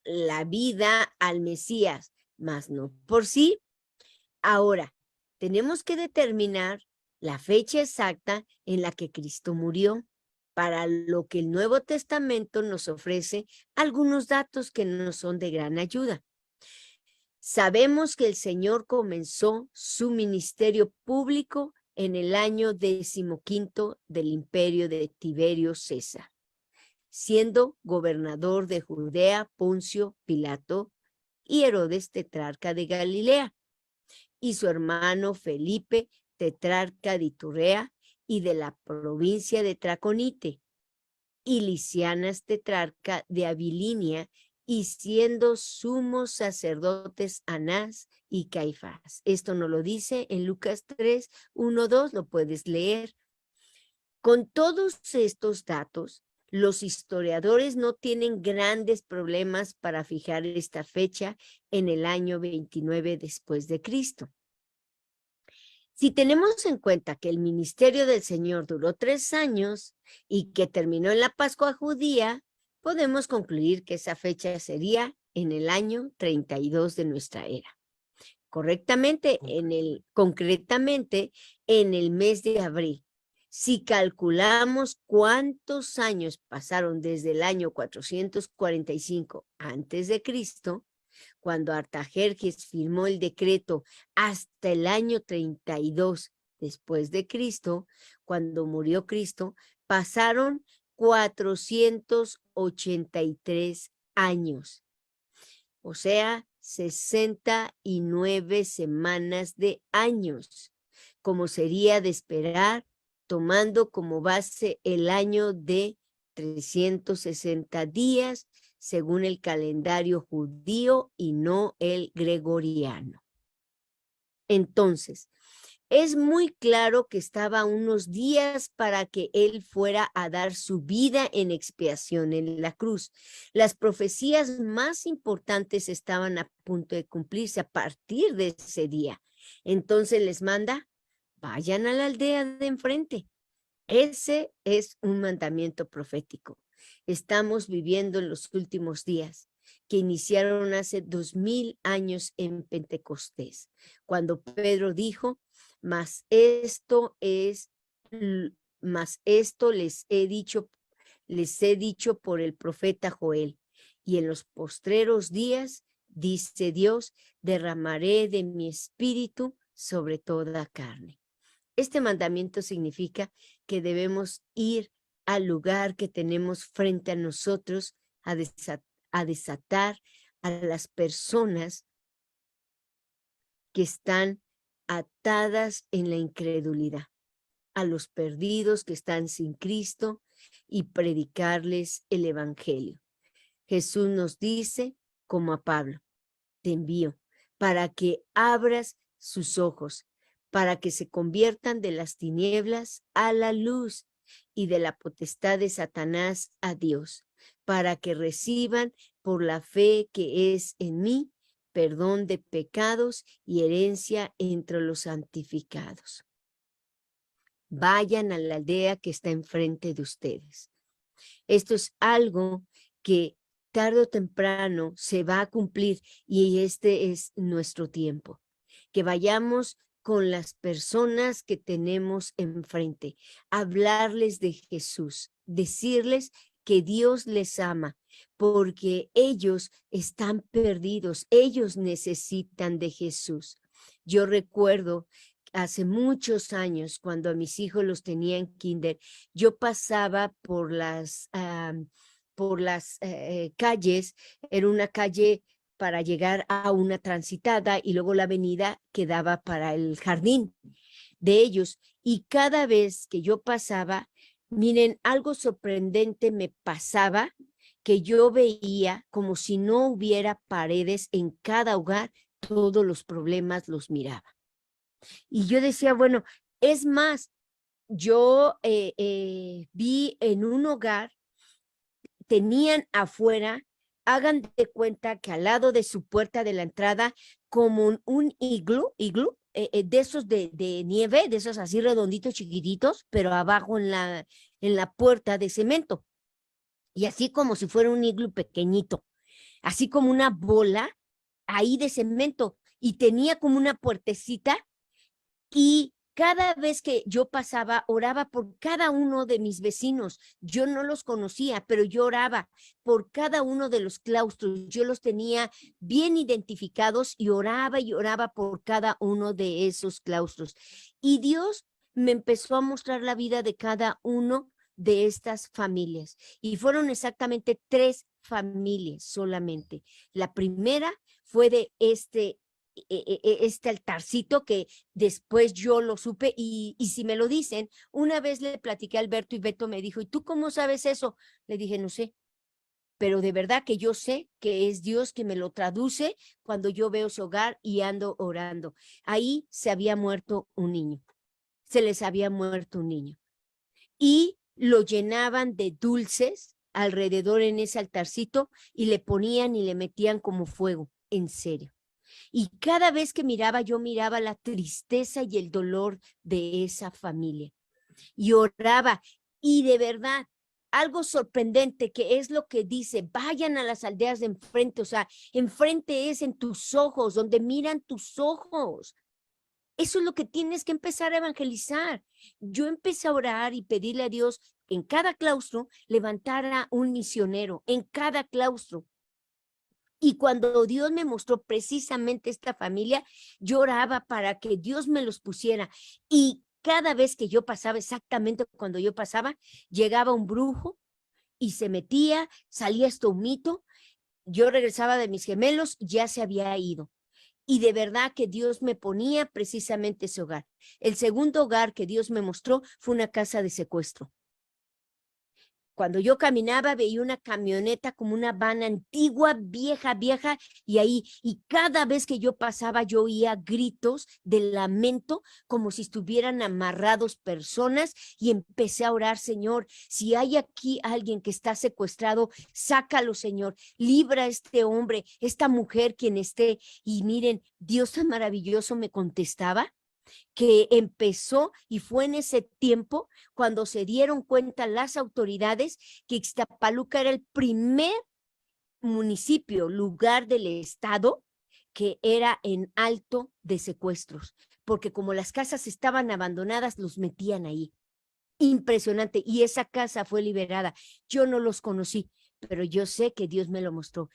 la vida al Mesías, mas no por sí. Ahora, tenemos que determinar la fecha exacta en la que Cristo murió, para lo que el Nuevo Testamento nos ofrece algunos datos que nos son de gran ayuda. Sabemos que el Señor comenzó su ministerio público en el año 15 del imperio de Tiberio César, siendo gobernador de Judea Poncio Pilato y Herodes tetrarca de Galilea, y su hermano Felipe tetrarca de Iturea y de la provincia de Traconite, y Lisianas tetrarca de Abilinia, y siendo sumos sacerdotes Anás y Caifás. Esto nos lo dice en Lucas 3, 1, 2, lo puedes leer. Con todos estos datos, los historiadores no tienen grandes problemas para fijar esta fecha en el año 29 después de Cristo. Si tenemos en cuenta que el ministerio del Señor duró 3 años y que terminó en la Pascua judía, podemos concluir que esa fecha sería en el año 32 de nuestra era. Concretamente en el mes de abril. Si calculamos cuántos años pasaron desde el año 445 antes de Cristo, cuando Artajerjes firmó el decreto, hasta el año 32 después de Cristo, cuando murió Cristo, pasaron 483 años. O sea, 69 semanas de años, como sería de esperar, tomando como base el año de 360 días, según el calendario judío y no el gregoriano. Entonces, es muy claro que estaba a unos días para que él fuera a dar su vida en expiación en la cruz. Las profecías más importantes estaban a punto de cumplirse a partir de ese día. Entonces les manda, vayan a la aldea de enfrente. Ese es un mandamiento profético. Estamos viviendo en los últimos días que iniciaron hace 2000 años en Pentecostés, cuando Pedro dijo, mas esto les he dicho por el profeta Joel, y en los postreros días, dice Dios, derramaré de mi espíritu sobre toda carne. Este mandamiento significa que debemos ir al lugar que tenemos frente a nosotros a desatar a las personas que están atadas en la incredulidad, a los perdidos que están sin Cristo y predicarles el evangelio. Jesús nos dice, como a Pablo, te envío para que abras sus ojos, para que se conviertan de las tinieblas a la luz y de la potestad de Satanás a Dios, para que reciban por la fe que es en mí perdón de pecados y herencia entre los santificados. Vayan a la aldea que está enfrente de ustedes. Esto es algo que tarde o temprano se va a cumplir y este es nuestro tiempo. Que vayamos con las personas que tenemos enfrente, hablarles de Jesús, decirles que Dios les ama, porque ellos están perdidos, ellos necesitan de Jesús. Yo recuerdo hace muchos años, cuando a mis hijos los tenía en kinder, yo pasaba por las calles, era una calle para llegar a una transitada y luego la avenida que daba para el jardín de ellos. Y cada vez que yo pasaba, miren, algo sorprendente me pasaba, que yo veía como si no hubiera paredes en cada hogar, todos los problemas los miraba. Y yo decía, bueno, es más, yo vi en un hogar, tenían afuera, hagan de cuenta que al lado de su puerta de la entrada, como un iglú, de esos de nieve, de esos así redonditos chiquititos, pero abajo en la puerta de cemento. Y así como si fuera un iglú pequeñito, así como una bola ahí de cemento, y tenía como una puertecita, y cada vez que yo pasaba, oraba por cada uno de mis vecinos. Yo no los conocía, pero yo oraba por cada uno de los claustros. Yo los tenía bien identificados y oraba por cada uno de esos claustros. Y Dios me empezó a mostrar la vida de cada uno de estas familias. Y fueron exactamente 3 familias solamente. La primera fue de este altarcito que después yo lo supe y si me lo dicen, una vez le platiqué a Alberto y Beto me dijo, ¿y tú cómo sabes eso? Le dije, no sé, pero de verdad que yo sé que es Dios que me lo traduce cuando yo veo su hogar y ando orando. Ahí se había muerto un niño, se les había muerto un niño y lo llenaban de dulces alrededor en ese altarcito y le ponían y le metían como fuego, en serio. Y cada vez que miraba, yo miraba la tristeza y el dolor de esa familia. Y oraba. Y de verdad, algo sorprendente que es lo que dice, vayan a las aldeas de enfrente. O sea, enfrente es en tus ojos, donde miran tus ojos. Eso es lo que tienes que empezar a evangelizar. Yo empecé a orar y pedirle a Dios que en cada claustro levantara un misionero, en cada claustro. Y cuando Dios me mostró precisamente esta familia, yo oraba para que Dios me los pusiera. Y cada vez que yo pasaba, exactamente cuando yo pasaba, llegaba un brujo y se metía, salía este humito yo regresaba de mis gemelos, ya se había ido. Y de verdad que Dios me ponía precisamente ese hogar. El segundo hogar que Dios me mostró fue una casa de secuestro. Cuando yo caminaba veía una camioneta como una van antigua, vieja, y cada vez que yo pasaba yo oía gritos de lamento como si estuvieran amarrados personas, y empecé a orar: Señor, si hay aquí alguien que está secuestrado, sácalo, Señor, libra a este hombre, esta mujer, quien esté. Y miren, Dios tan maravilloso me contestaba, que empezó, y fue en ese tiempo cuando se dieron cuenta las autoridades que Ixtapaluca era el primer municipio, lugar del estado que era en alto de secuestros, porque como las casas estaban abandonadas, los metían ahí. Impresionante. Y esa casa fue liberada. Yo no los conocí, pero yo sé que Dios me lo mostró.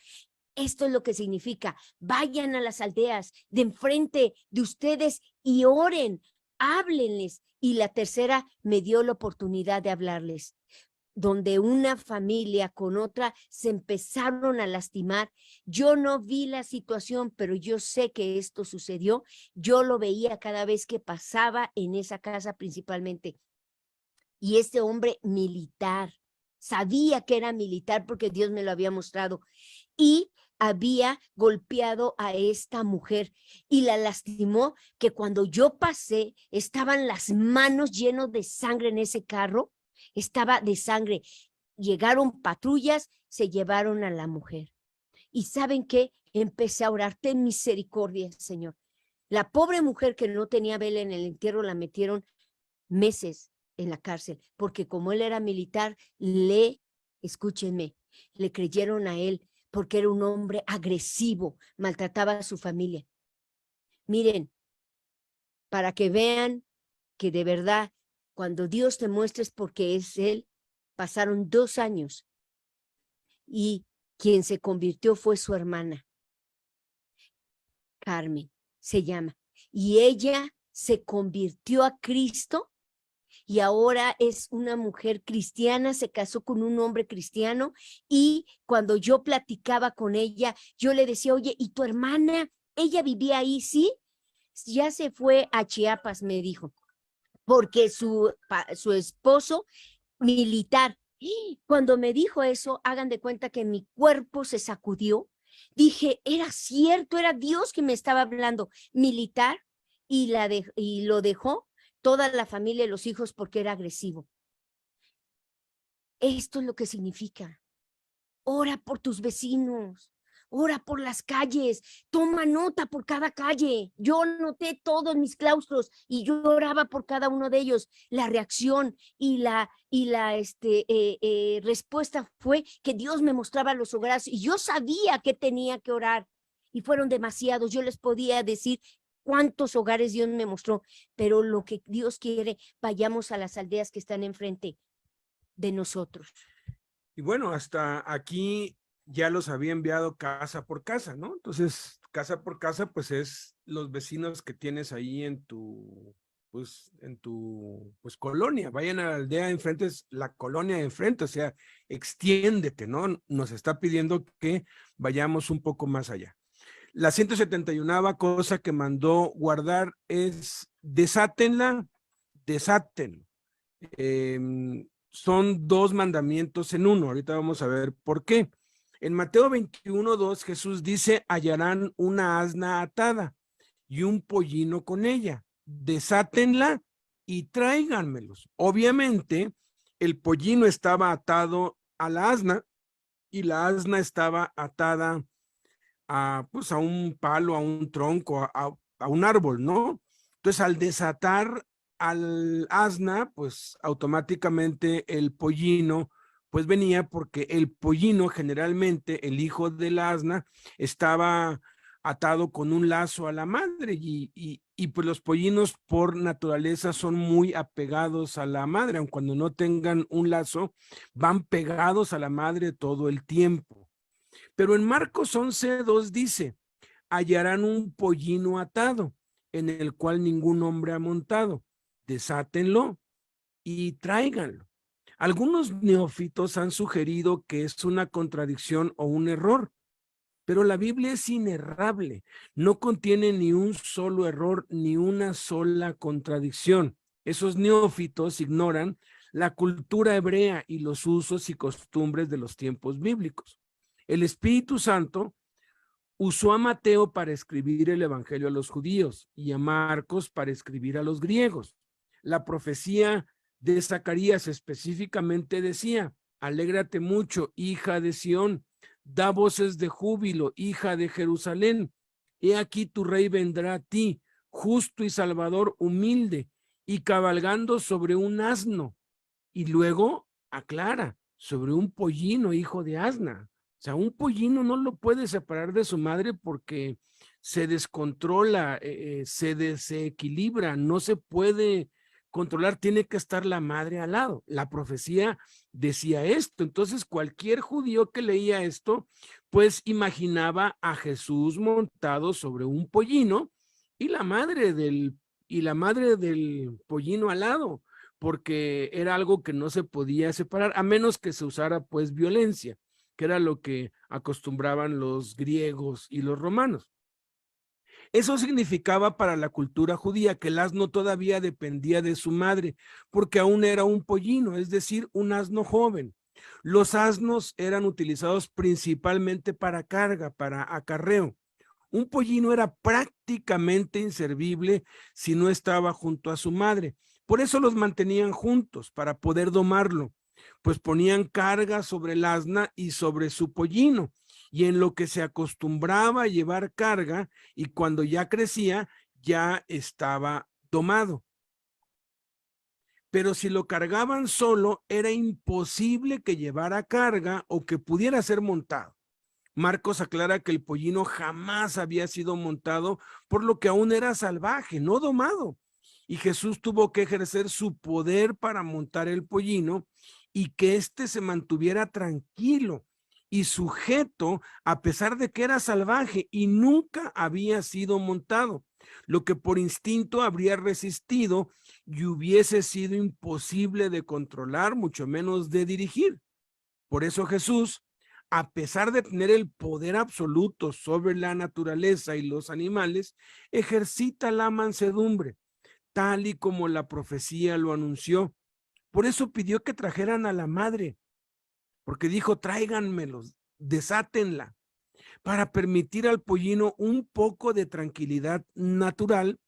Esto es lo que significa: vayan a las aldeas de enfrente de ustedes y oren, háblenles. Y la tercera me dio la oportunidad de hablarles, donde una familia con otra se empezaron a lastimar. Yo no vi la situación, pero yo sé que esto sucedió. Yo lo veía cada vez que pasaba en esa casa principalmente. Y este hombre militar, sabía que era militar porque Dios me lo había mostrado, y había golpeado a esta mujer y la lastimó, que cuando yo pasé estaban las manos llenas de sangre en ese carro, estaba de sangre. Llegaron patrullas, se llevaron a la mujer. ¿Y saben qué? Empecé a orar: ten misericordia, Señor. La pobre mujer, que no tenía vela en el entierro, la metieron meses en la cárcel, porque como él era militar, escúchenme, le creyeron a él, porque era un hombre agresivo, maltrataba a su familia. Miren, para que vean que de verdad, cuando Dios te muestra es porque es Él. Pasaron 2 años y quien se convirtió fue su hermana, Carmen se llama, y ella se convirtió a Cristo. Y ahora es una mujer cristiana, se casó con un hombre cristiano, y cuando yo platicaba con ella, yo le decía: oye, ¿y tu hermana? ¿Ella vivía ahí? Sí, ya se fue a Chiapas, me dijo, porque su esposo militar. Cuando me dijo eso, hagan de cuenta que mi cuerpo se sacudió. Dije, era cierto, era Dios que me estaba hablando. Militar, y lo dejó toda la familia y los hijos porque era agresivo. Esto es lo que significa. Ora por tus vecinos, ora por las calles, toma nota por cada calle. Yo anoté todos mis claustros y yo oraba por cada uno de ellos. La reacción y la respuesta fue que Dios me mostraba los hogares y yo sabía que tenía que orar, y fueron demasiados. Yo les podía decir cuántos hogares Dios me mostró, pero lo que Dios quiere, vayamos a las aldeas que están enfrente de nosotros. Y bueno, hasta aquí ya los había enviado casa por casa, ¿no? Entonces, casa por casa, pues es los vecinos que tienes ahí en tu colonia. Vayan a la aldea de enfrente, es la colonia de enfrente, o sea, extiéndete, ¿no? Nos está pidiendo que vayamos un poco más allá. La 171ª cosa que mandó guardar es: desátenla, desátenlo. Son 2 mandamientos en uno. Ahorita vamos a ver por qué. En Mateo 21:2, Jesús dice: hallarán una asna atada y un pollino con ella. Desátenla y tráiganmelos. Obviamente, el pollino estaba atado a la asna y la asna estaba atada a un palo, a un tronco, a un árbol, ¿no? Entonces, al desatar al asna, pues automáticamente el pollino pues venía, porque el pollino, generalmente el hijo del asna, estaba atado con un lazo a la madre, y pues los pollinos por naturaleza son muy apegados a la madre, aun cuando no tengan un lazo, van pegados a la madre todo el tiempo. Pero en Marcos 11:2 dice: hallarán un pollino atado, en el cual ningún hombre ha montado. Desátenlo y tráiganlo. Algunos neófitos han sugerido que es una contradicción o un error, Pero la Biblia es inerrable, no contiene ni un solo error, ni una sola contradicción. Esos neófitos ignoran la cultura hebrea y los usos y costumbres de los tiempos bíblicos. El Espíritu Santo usó a Mateo para escribir el Evangelio a los judíos y a Marcos para escribir a los griegos. La profecía de Zacarías específicamente decía: alégrate mucho, hija de Sión, da voces de júbilo, hija de Jerusalén. He aquí tu rey vendrá a ti, justo y salvador, humilde, y cabalgando sobre un asno. Y luego aclara, sobre un pollino, hijo de asna. O sea, un pollino no lo puede separar de su madre porque se descontrola, se desequilibra, no se puede controlar, tiene que estar la madre al lado. La profecía decía esto. Entonces, cualquier judío que leía esto, pues imaginaba a Jesús montado sobre un pollino y la madre del pollino al lado, porque era algo que no se podía separar, a menos que se usara pues violencia, que era lo que acostumbraban los griegos y los romanos. Eso significaba para la cultura judía que el asno todavía dependía de su madre, porque aún era un pollino, es decir, un asno joven. Los asnos eran utilizados principalmente para carga, para acarreo. Un pollino era prácticamente inservible si no estaba junto a su madre. Por eso los mantenían juntos, para poder domarlo, pues ponían carga sobre el asna y sobre su pollino, y en lo que se acostumbraba a llevar carga, y cuando ya crecía, ya estaba domado. Pero si lo cargaban solo, era imposible que llevara carga o que pudiera ser montado. Marcos aclara que el pollino jamás había sido montado, por lo que aún era salvaje, no domado. Y Jesús tuvo que ejercer su poder para montar el pollino y que éste se mantuviera tranquilo y sujeto, a pesar de que era salvaje y nunca había sido montado, lo que por instinto habría resistido y hubiese sido imposible de controlar, mucho menos de dirigir. Por eso Jesús, a pesar de tener el poder absoluto sobre la naturaleza y los animales, ejercita la mansedumbre, tal y como la profecía lo anunció. Por eso pidió que trajeran a la madre, porque dijo: tráiganmelos, desátenla, para permitir al pollino un poco de tranquilidad natural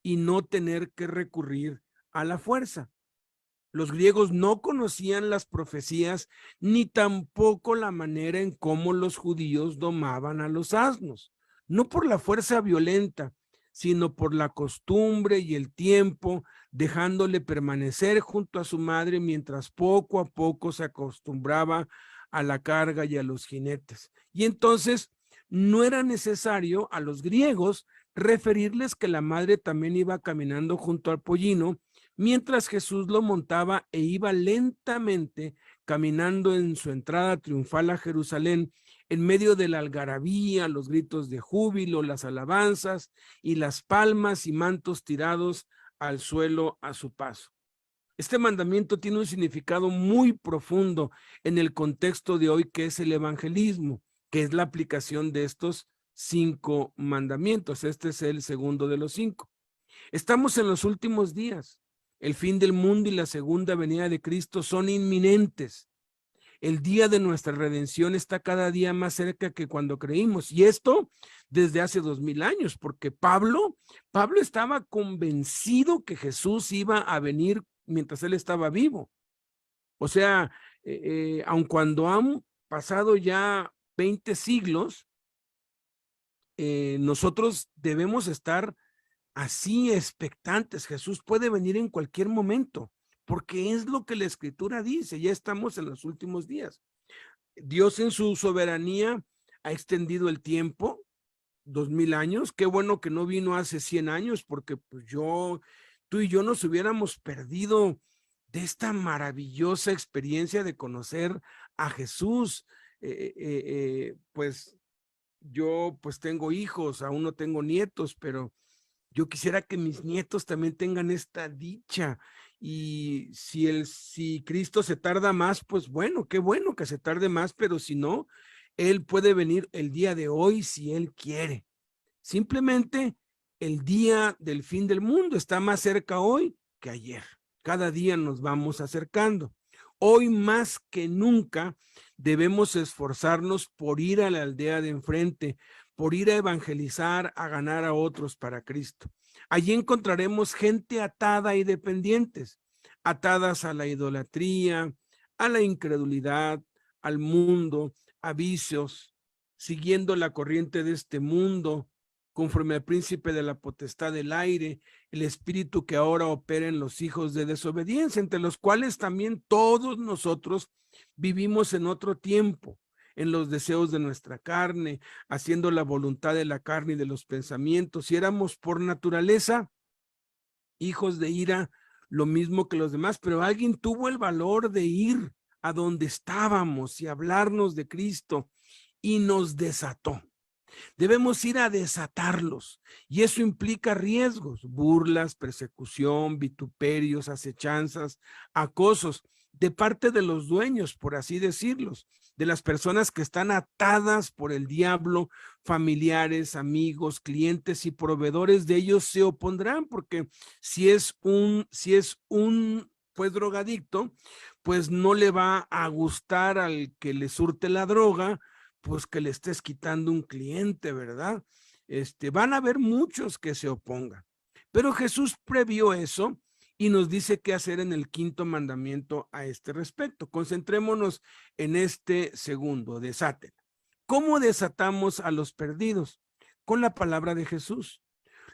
y no tener que recurrir a la fuerza. Los griegos no conocían las profecías ni tampoco la manera en cómo los judíos domaban a los asnos, no por la fuerza violenta, sino por la costumbre y el tiempo, dejándole permanecer junto a su madre mientras poco a poco se acostumbraba a la carga y a los jinetes. Y entonces no era necesario a los griegos referirles que la madre también iba caminando junto al pollino, mientras Jesús lo montaba e iba lentamente caminando en su entrada triunfal a Jerusalén, en medio de la algarabía, los gritos de júbilo, las alabanzas y las palmas y mantos tirados al suelo a su paso. Este mandamiento tiene un significado muy profundo en el contexto de hoy, que es el evangelismo, que es la aplicación de estos 5 mandamientos. Este es el segundo de los 5. Estamos en los últimos días. El fin del mundo y la segunda venida de Cristo son inminentes. El día de nuestra redención está cada día más cerca que cuando creímos. Y esto desde hace 2000 años, porque Pablo estaba convencido que Jesús iba a venir mientras él estaba vivo. O sea, aun cuando han pasado ya 20 siglos, nosotros debemos estar así expectantes. Jesús puede venir en cualquier momento, porque es lo que la Escritura dice. Ya estamos en los últimos días. Dios en su soberanía ha extendido el tiempo, 2000 años. Qué bueno que no vino hace 100 años, porque pues tú y yo nos hubiéramos perdido de esta maravillosa experiencia de conocer a Jesús. Pues yo pues tengo hijos, aún no tengo nietos, pero yo quisiera que mis nietos también tengan esta dicha. Y si Cristo se tarda más, pues bueno, qué bueno que se tarde más, pero si no, Él puede venir el día de hoy si Él quiere. Simplemente el día del fin del mundo está más cerca hoy que ayer. Cada día nos vamos acercando. Hoy más que nunca debemos esforzarnos por ir a la aldea de enfrente, por ir a evangelizar, a ganar a otros para Cristo. Allí encontraremos gente atada y dependientes, atadas a la idolatría, a la incredulidad, al mundo, a vicios, siguiendo la corriente de este mundo, conforme al príncipe de la potestad del aire, el espíritu que ahora opera en los hijos de desobediencia, entre los cuales también todos nosotros vivimos en otro tiempo, en los deseos de nuestra carne, haciendo la voluntad de la carne y de los pensamientos, y éramos por naturaleza hijos de ira, lo mismo que los demás, pero alguien tuvo el valor de ir a donde estábamos y hablarnos de Cristo y nos desató. Debemos ir a desatarlos y eso implica riesgos, burlas, persecución, vituperios, acechanzas, acosos de parte de los dueños, por así decirlos, de las personas que están atadas por el diablo, familiares, amigos, clientes y proveedores de ellos se opondrán, porque si es un pues drogadicto, pues no le va a gustar al que le surte la droga, pues que le estés quitando un cliente, ¿verdad? Van a haber muchos que se opongan. Pero Jesús previó eso y nos dice qué hacer en el quinto mandamiento a este respecto. Concentrémonos en este segundo, desaten. ¿Cómo desatamos a los perdidos? Con la palabra de Jesús.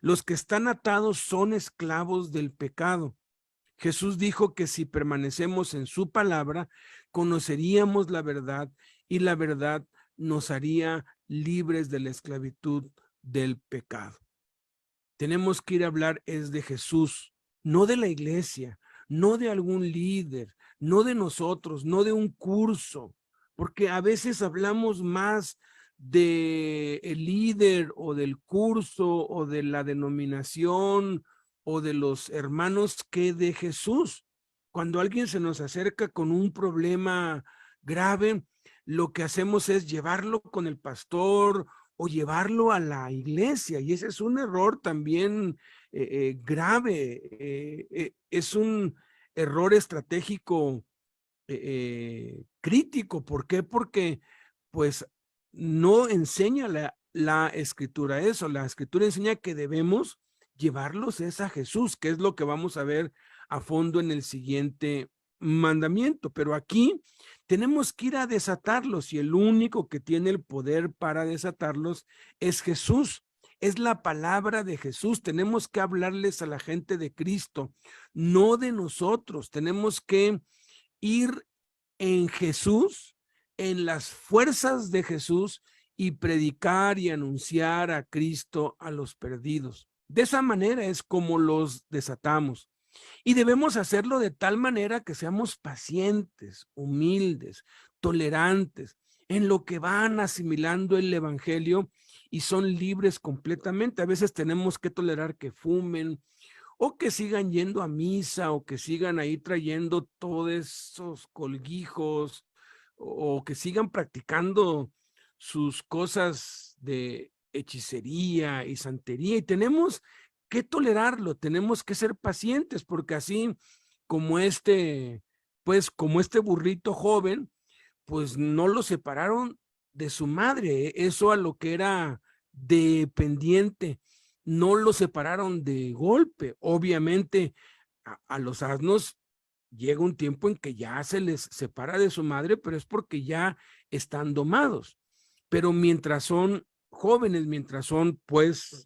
Los que están atados son esclavos del pecado. Jesús dijo que si permanecemos en su palabra, conoceríamos la verdad y la verdad nos haría libres de la esclavitud del pecado. Tenemos que ir a hablar es de Jesús, no de la iglesia, no de algún líder, no de nosotros, no de un curso, porque a veces hablamos más del líder o del curso o de la denominación o de los hermanos que de Jesús. Cuando alguien se nos acerca con un problema grave, lo que hacemos es llevarlo con el pastor o llevarlo a la iglesia, y ese es un error también grave, es un error estratégico crítico. ¿Por qué? Porque pues no enseña la escritura eso. La escritura enseña que debemos llevarlos es a Jesús, que es lo que vamos a ver a fondo en el siguiente mandamiento. Pero aquí tenemos que ir a desatarlos y el único que tiene el poder para desatarlos es Jesús. Es la palabra de Jesús. Tenemos que hablarles a la gente de Cristo, no de nosotros. Tenemos que ir en Jesús, en las fuerzas de Jesús y predicar y anunciar a Cristo a los perdidos. De esa manera es como los desatamos. Y debemos hacerlo de tal manera que seamos pacientes, humildes, tolerantes, en lo que van asimilando el evangelio y son libres completamente. A veces tenemos que tolerar que fumen o que sigan yendo a misa o que sigan ahí trayendo todos esos colguijos o que sigan practicando sus cosas de hechicería y santería, y tenemos que tolerarlo, tenemos que ser pacientes, porque así como como este burrito joven, pues no lo separaron de su madre, eso a lo que era dependiente, no lo separaron de golpe. Obviamente a los asnos llega un tiempo en que ya se les separa de su madre, pero es porque ya están domados. Pero mientras son jóvenes, mientras son pues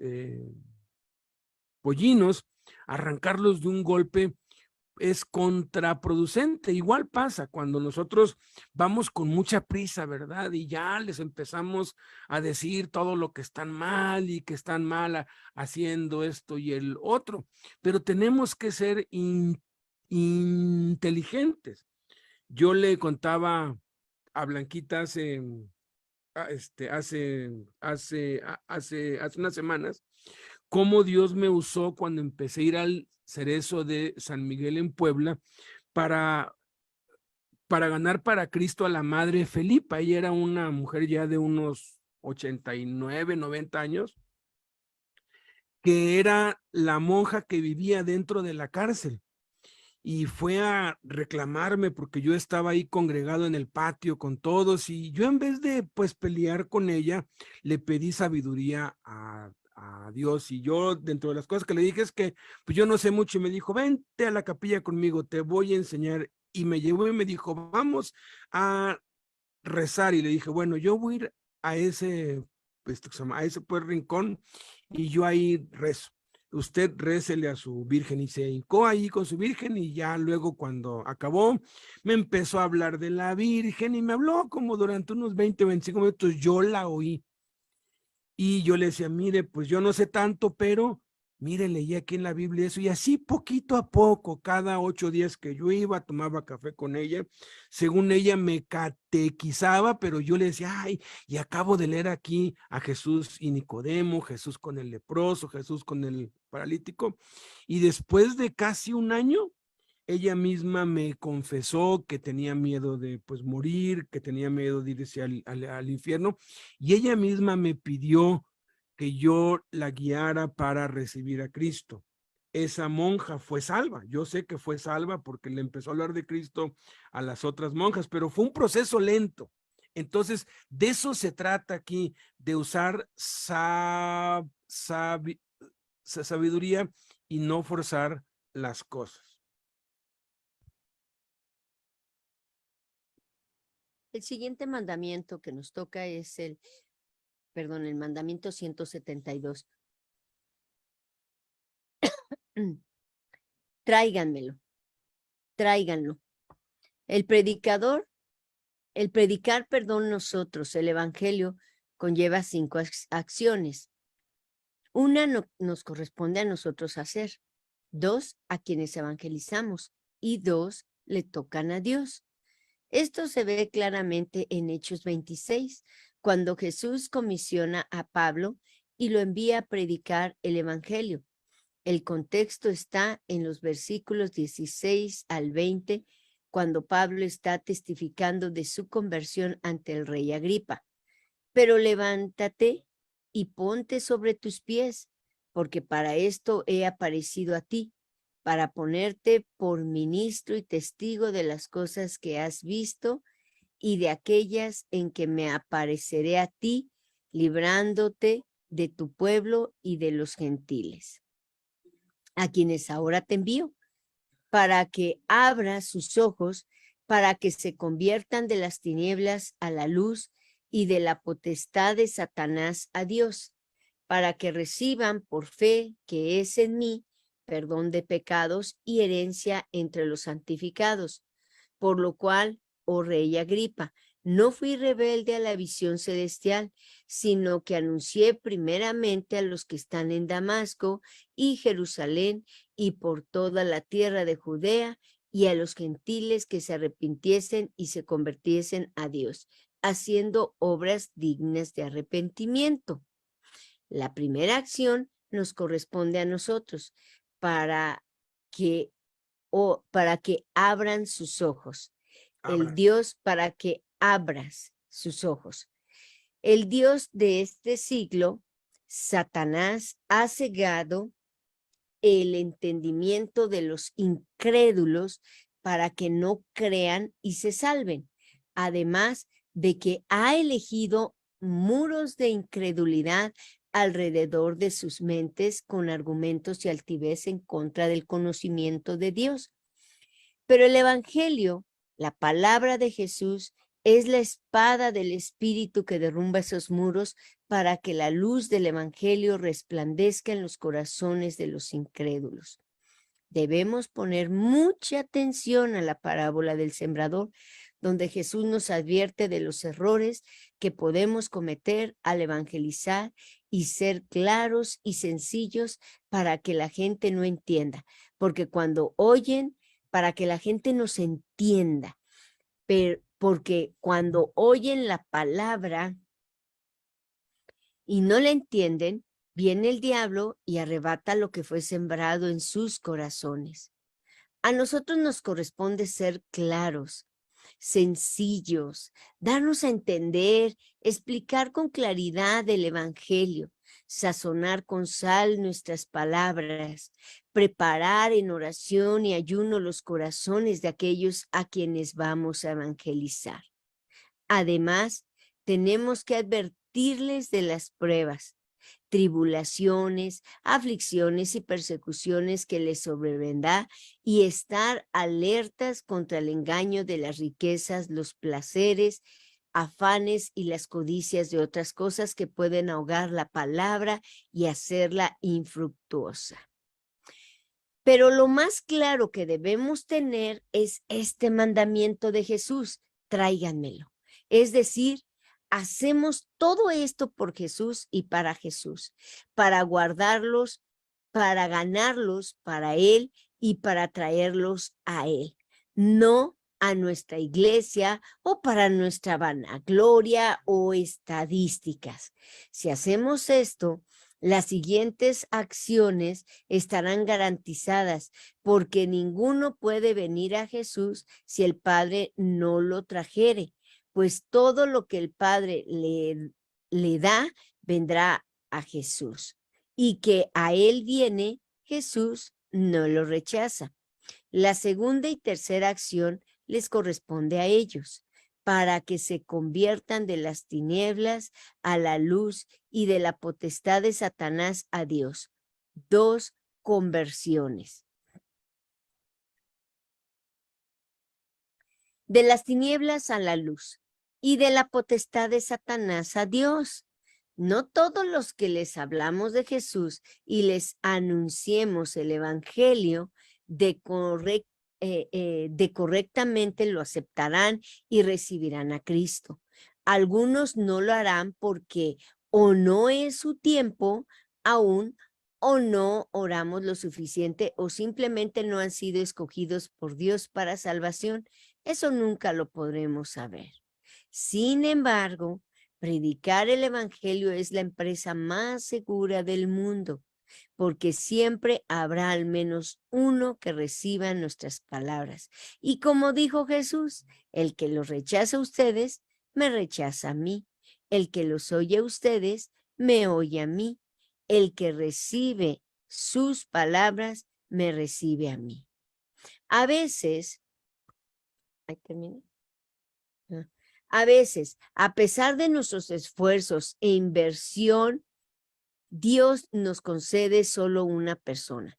pollinos, arrancarlos de un golpe es contraproducente. Igual pasa cuando nosotros vamos con mucha prisa, ¿verdad? Y ya les empezamos a decir todo lo que están mal y que están mal haciendo esto y el otro. Pero tenemos que ser inteligentes. Yo le contaba a Blanquita hace unas semanas cómo Dios me usó cuando empecé a ir al Cerezo de San Miguel en Puebla para para ganar para Cristo a la madre Felipa. Ella era una mujer ya de unos 89, 90 años, que era la monja que vivía dentro de la cárcel. Y fue a reclamarme porque yo estaba ahí congregado en el patio con todos, y yo, en vez de pues pelear con ella, le pedí sabiduría a Dios. Y yo, dentro de las cosas que le dije, es que pues yo no sé mucho, y me dijo, vente a la capilla conmigo, te voy a enseñar. Y me llevó y me dijo, vamos a rezar. Y le dije, bueno, yo voy a ir a ese, a ese pues rincón, y yo ahí rezo. Usted récele a su virgen. Y se hincó ahí con su virgen, y ya luego, cuando acabó, me empezó a hablar de la virgen, y me habló como durante unos 20, 25 minutos. Yo la oí, y yo le decía, mire, pues yo no sé tanto, pero mire, leí aquí en la Biblia eso. Y así, poquito a poco, cada 8 días que yo iba, tomaba café con ella, según ella me catequizaba, pero yo le decía, ay, y acabo de leer aquí a Jesús y Nicodemo, Jesús con el leproso, Jesús con el paralítico. Y después de casi un año, ella misma me confesó que tenía miedo de pues morir, que tenía miedo de irse al infierno, y ella misma me pidió que yo la guiara para recibir a Cristo. Esa monja fue salva. Yo sé que fue salva porque le empezó a hablar de Cristo a las otras monjas, pero fue un proceso lento. Entonces, de eso se trata aquí, de usar sabiduría y no forzar las cosas. El siguiente mandamiento que nos toca es el mandamiento 172. Tráiganmelo, tráiganlo. El predicar, nosotros, el evangelio, conlleva 5 acciones. Una nos corresponde a nosotros hacer, 2 a quienes evangelizamos, y 2 le tocan a Dios. Esto se ve claramente en Hechos 26, cuando Jesús comisiona a Pablo y lo envía a predicar el evangelio. El contexto está en los versículos 16 al 20, cuando Pablo está testificando de su conversión ante el rey Agripa. Pero levántate y ponte sobre tus pies, porque para esto he aparecido a ti, para ponerte por ministro y testigo de las cosas que has visto y de aquellas en que me apareceré a ti, librándote de tu pueblo y de los gentiles, a quienes ahora te envío, para que abras sus ojos, para que se conviertan de las tinieblas a la luz y de la potestad de Satanás a Dios, para que reciban por fe que es en mí perdón de pecados y herencia entre los santificados. Por lo cual, oh rey Agripa, no fui rebelde a la visión celestial, sino que anuncié primeramente a los que están en Damasco y Jerusalén y por toda la tierra de Judea, y a los gentiles que se arrepintiesen y se convirtiesen a Dios, haciendo obras dignas de arrepentimiento. La primera acción nos corresponde a nosotros, para que abran sus ojos. El Dios, para que abras sus ojos. El Dios de este siglo, Satanás, ha cegado el entendimiento de los incrédulos para que no crean y se salven. Además de que ha elegido muros de incredulidad alrededor de sus mentes con argumentos y altivez en contra del conocimiento de Dios. Pero el evangelio, la palabra de Jesús, es la espada del Espíritu que derrumba esos muros para que la luz del evangelio resplandezca en los corazones de los incrédulos. Debemos poner mucha atención a la parábola del sembrador, donde Jesús nos advierte de los errores que podemos cometer al evangelizar y ser claros y sencillos para que la gente no entienda. Porque cuando oyen, para que la gente nos entienda, porque cuando oyen la palabra y no la entienden, viene el diablo y arrebata lo que fue sembrado en sus corazones. A nosotros nos corresponde ser claros, sencillos, darnos a entender, explicar con claridad el Evangelio, sazonar con sal nuestras palabras, preparar en oración y ayuno los corazones de aquellos a quienes vamos a evangelizar. Además, tenemos que advertirles de las pruebas, tribulaciones, aflicciones y persecuciones que les sobrevendrá y estar alertas contra el engaño de las riquezas, los placeres, afanes y las codicias de otras cosas que pueden ahogar la palabra y hacerla infructuosa. Pero lo más claro que debemos tener es este mandamiento de Jesús: tráiganmelo. Es decir, hacemos todo esto por Jesús y para Jesús, para guardarlos, para ganarlos para Él y para traerlos a Él, no a nuestra iglesia o para nuestra vanagloria o estadísticas. Si hacemos esto, las siguientes acciones estarán garantizadas, porque ninguno puede venir a Jesús si el Padre no lo trajere, pues todo lo que el Padre le da vendrá a Jesús, y que a Él viene, Jesús no lo rechaza. La segunda y tercera acción les corresponde a ellos, para que se conviertan de las tinieblas a la luz y de la potestad de Satanás a Dios. 2 conversiones. De las tinieblas a la luz y de la potestad de Satanás a Dios. No todos los que les hablamos de Jesús y les anunciemos el evangelio correctamente lo aceptarán y recibirán a Cristo. Algunos no lo harán porque o no es su tiempo aún, o no oramos lo suficiente, o simplemente no han sido escogidos por Dios para salvación. Eso nunca lo podremos saber. Sin embargo, predicar el evangelio es la empresa más segura del mundo, porque siempre habrá al menos uno que reciba nuestras palabras. Y como dijo Jesús, el que los rechaza a ustedes, me rechaza a mí. El que los oye a ustedes, me oye a mí. El que recibe sus palabras, me recibe a mí. A veces, a pesar de nuestros esfuerzos e inversión, Dios nos concede solo una persona,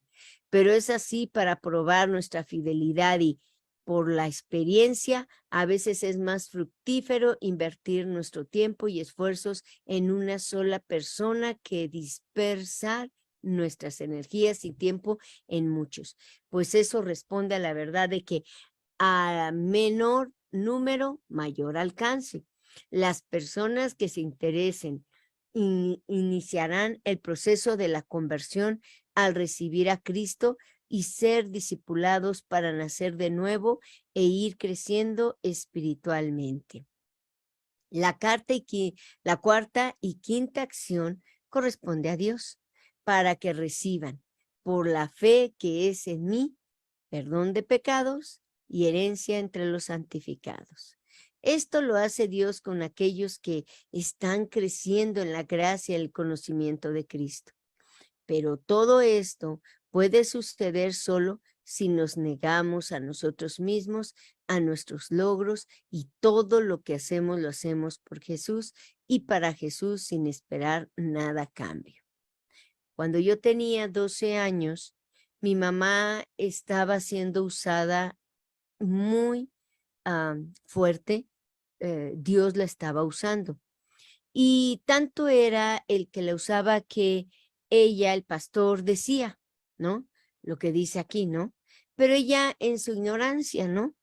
pero es así para probar nuestra fidelidad y por la experiencia a veces es más fructífero invertir nuestro tiempo y esfuerzos en una sola persona que dispersar nuestras energías y tiempo en muchos, pues eso responde a la verdad de que a menor número, mayor alcance. Las personas que se interesen iniciarán el proceso de la conversión al recibir a Cristo y ser discipulados para nacer de nuevo e ir creciendo espiritualmente. La cuarta y quinta acción corresponde a Dios para que reciban por la fe que es en mí perdón de pecados y herencia entre los santificados. Esto lo hace Dios con aquellos que están creciendo en la gracia y el conocimiento de Cristo. Pero todo esto puede suceder solo si nos negamos a nosotros mismos, a nuestros logros, y todo lo que hacemos lo hacemos por Jesús y para Jesús sin esperar nada a cambio. Cuando yo tenía 12 años, mi mamá estaba siendo usada muy fuerte. Dios la estaba usando. Y tanto era el que la usaba que ella, el pastor, decía, ¿no? Lo que dice aquí, ¿no? Pero ella en su ignorancia, ¿no?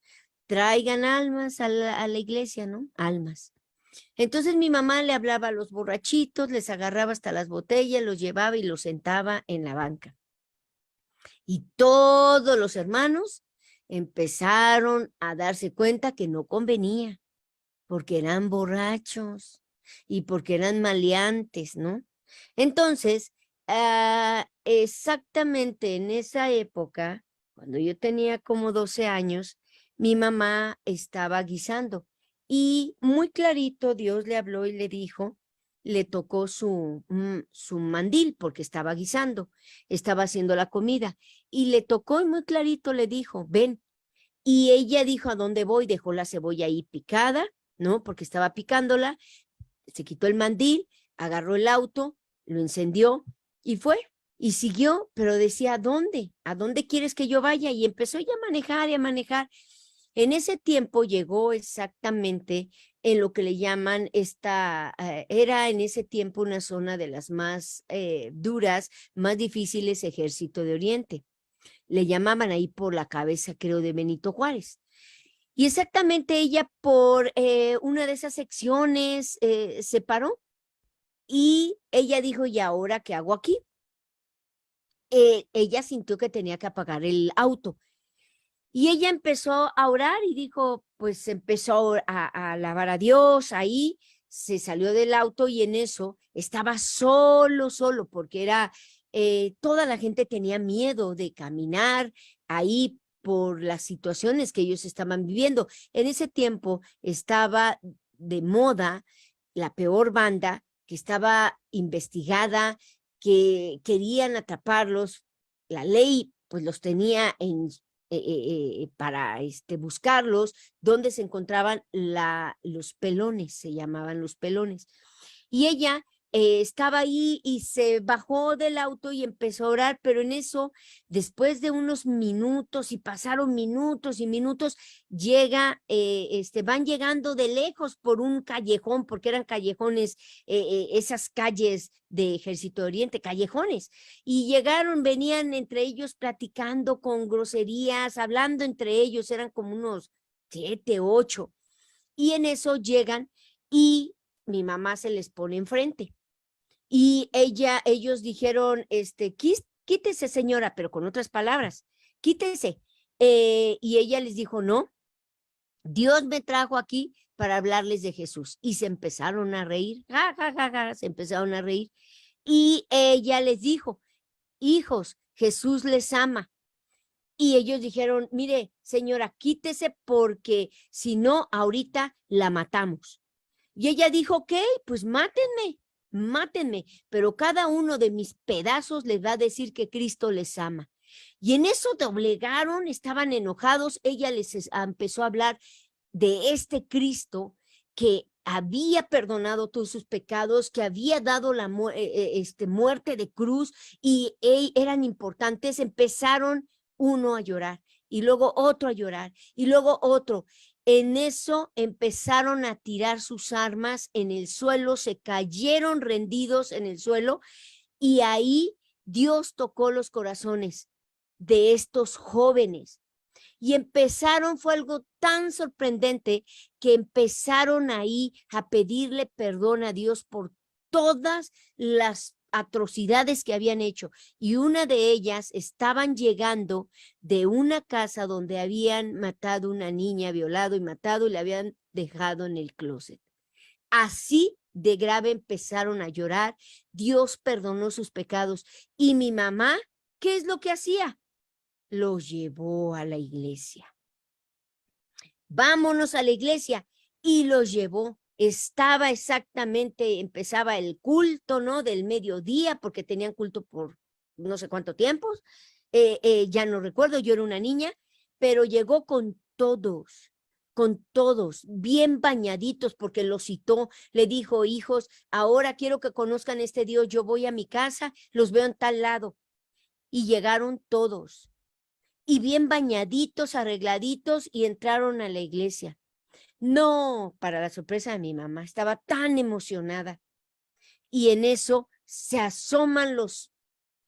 Traigan almas a la iglesia, ¿no? Almas. Entonces mi mamá le hablaba a los borrachitos, les agarraba hasta las botellas, los llevaba y los sentaba en la banca. Y todos los hermanos empezaron a darse cuenta que no convenía, porque eran borrachos y porque eran maleantes, ¿no? Entonces, exactamente en esa época, cuando yo tenía como 12 años, mi mamá estaba guisando y muy clarito Dios le habló y le dijo, le tocó su mandil porque estaba guisando, estaba haciendo la comida y le tocó y muy clarito le dijo, ven. Y ella dijo, ¿a dónde voy? Dejó la cebolla ahí picada, ¿no? Porque estaba picándola, se quitó el mandil, agarró el auto, lo encendió y fue. Y siguió, pero decía, ¿a dónde? ¿A dónde quieres que yo vaya? Y empezó ya a manejar y a manejar. En ese tiempo llegó exactamente en lo que le llaman era en ese tiempo una zona de las más duras, más difíciles, Ejército de Oriente. Le llamaban ahí por la cabeza, creo, de Benito Juárez. Y exactamente ella por una de esas secciones se paró y ella dijo, ¿y ahora qué hago aquí? Ella sintió que tenía que apagar el auto. Y ella empezó a orar y dijo, pues empezó a alabar a Dios ahí, se salió del auto y en eso estaba solo, porque era, toda la gente tenía miedo de caminar ahí por las situaciones que ellos estaban viviendo. En ese tiempo estaba de moda la peor banda que estaba investigada, que querían atraparlos. La ley pues los tenía para buscarlos, donde se encontraban los pelones, se llamaban los pelones. Y ella estaba ahí y se bajó del auto y empezó a orar, pero en eso, después de unos minutos, y pasaron minutos y minutos, van llegando de lejos por un callejón, porque eran callejones, esas calles de Ejército de Oriente, callejones, y llegaron, venían entre ellos platicando con groserías, hablando entre ellos, eran como unos 7, 8, y en eso llegan y mi mamá se les pone enfrente. Y ellos dijeron, quítese señora, pero con otras palabras, quítese. Y ella les dijo, no, Dios me trajo aquí para hablarles de Jesús. Y se empezaron a reír, se empezaron a reír. Y ella les dijo, hijos, Jesús les ama. Y ellos dijeron, mire, señora, quítese porque si no, ahorita la matamos. Y ella dijo, ok, pues mátenme, pero cada uno de mis pedazos les va a decir que Cristo les ama. Y en eso doblegaron, estaban enojados, ella les empezó a hablar de este Cristo que había perdonado todos sus pecados, que había dado la muerte de cruz y eran importantes. Empezaron uno a llorar y luego otro a llorar y luego otro. En eso empezaron a tirar sus armas en el suelo, se cayeron rendidos en el suelo y ahí Dios tocó los corazones de estos jóvenes. Y empezaron, fue algo tan sorprendente que empezaron ahí a pedirle perdón a Dios por todas las atrocidades que habían hecho. Y una de ellas estaban llegando de una casa donde habían matado una niña, violado y matado, y la habían dejado en el closet. Así de grave empezaron a llorar. Dios perdonó sus pecados. Y mi mamá, ¿qué es lo que hacía? Los llevó a la iglesia. Vámonos a la iglesia. Y los llevó. Estaba exactamente, empezaba el culto, ¿no? Del mediodía, porque tenían culto por no sé cuánto tiempo. Ya no recuerdo, yo era una niña, pero llegó con todos, bien bañaditos, porque los citó, le dijo, hijos, ahora quiero que conozcan este Dios, yo voy a mi casa, los veo en tal lado. Y llegaron todos. Y bien bañaditos, arregladitos, y entraron a la iglesia. No, para la sorpresa de mi mamá, estaba tan emocionada. Y en eso se asoman los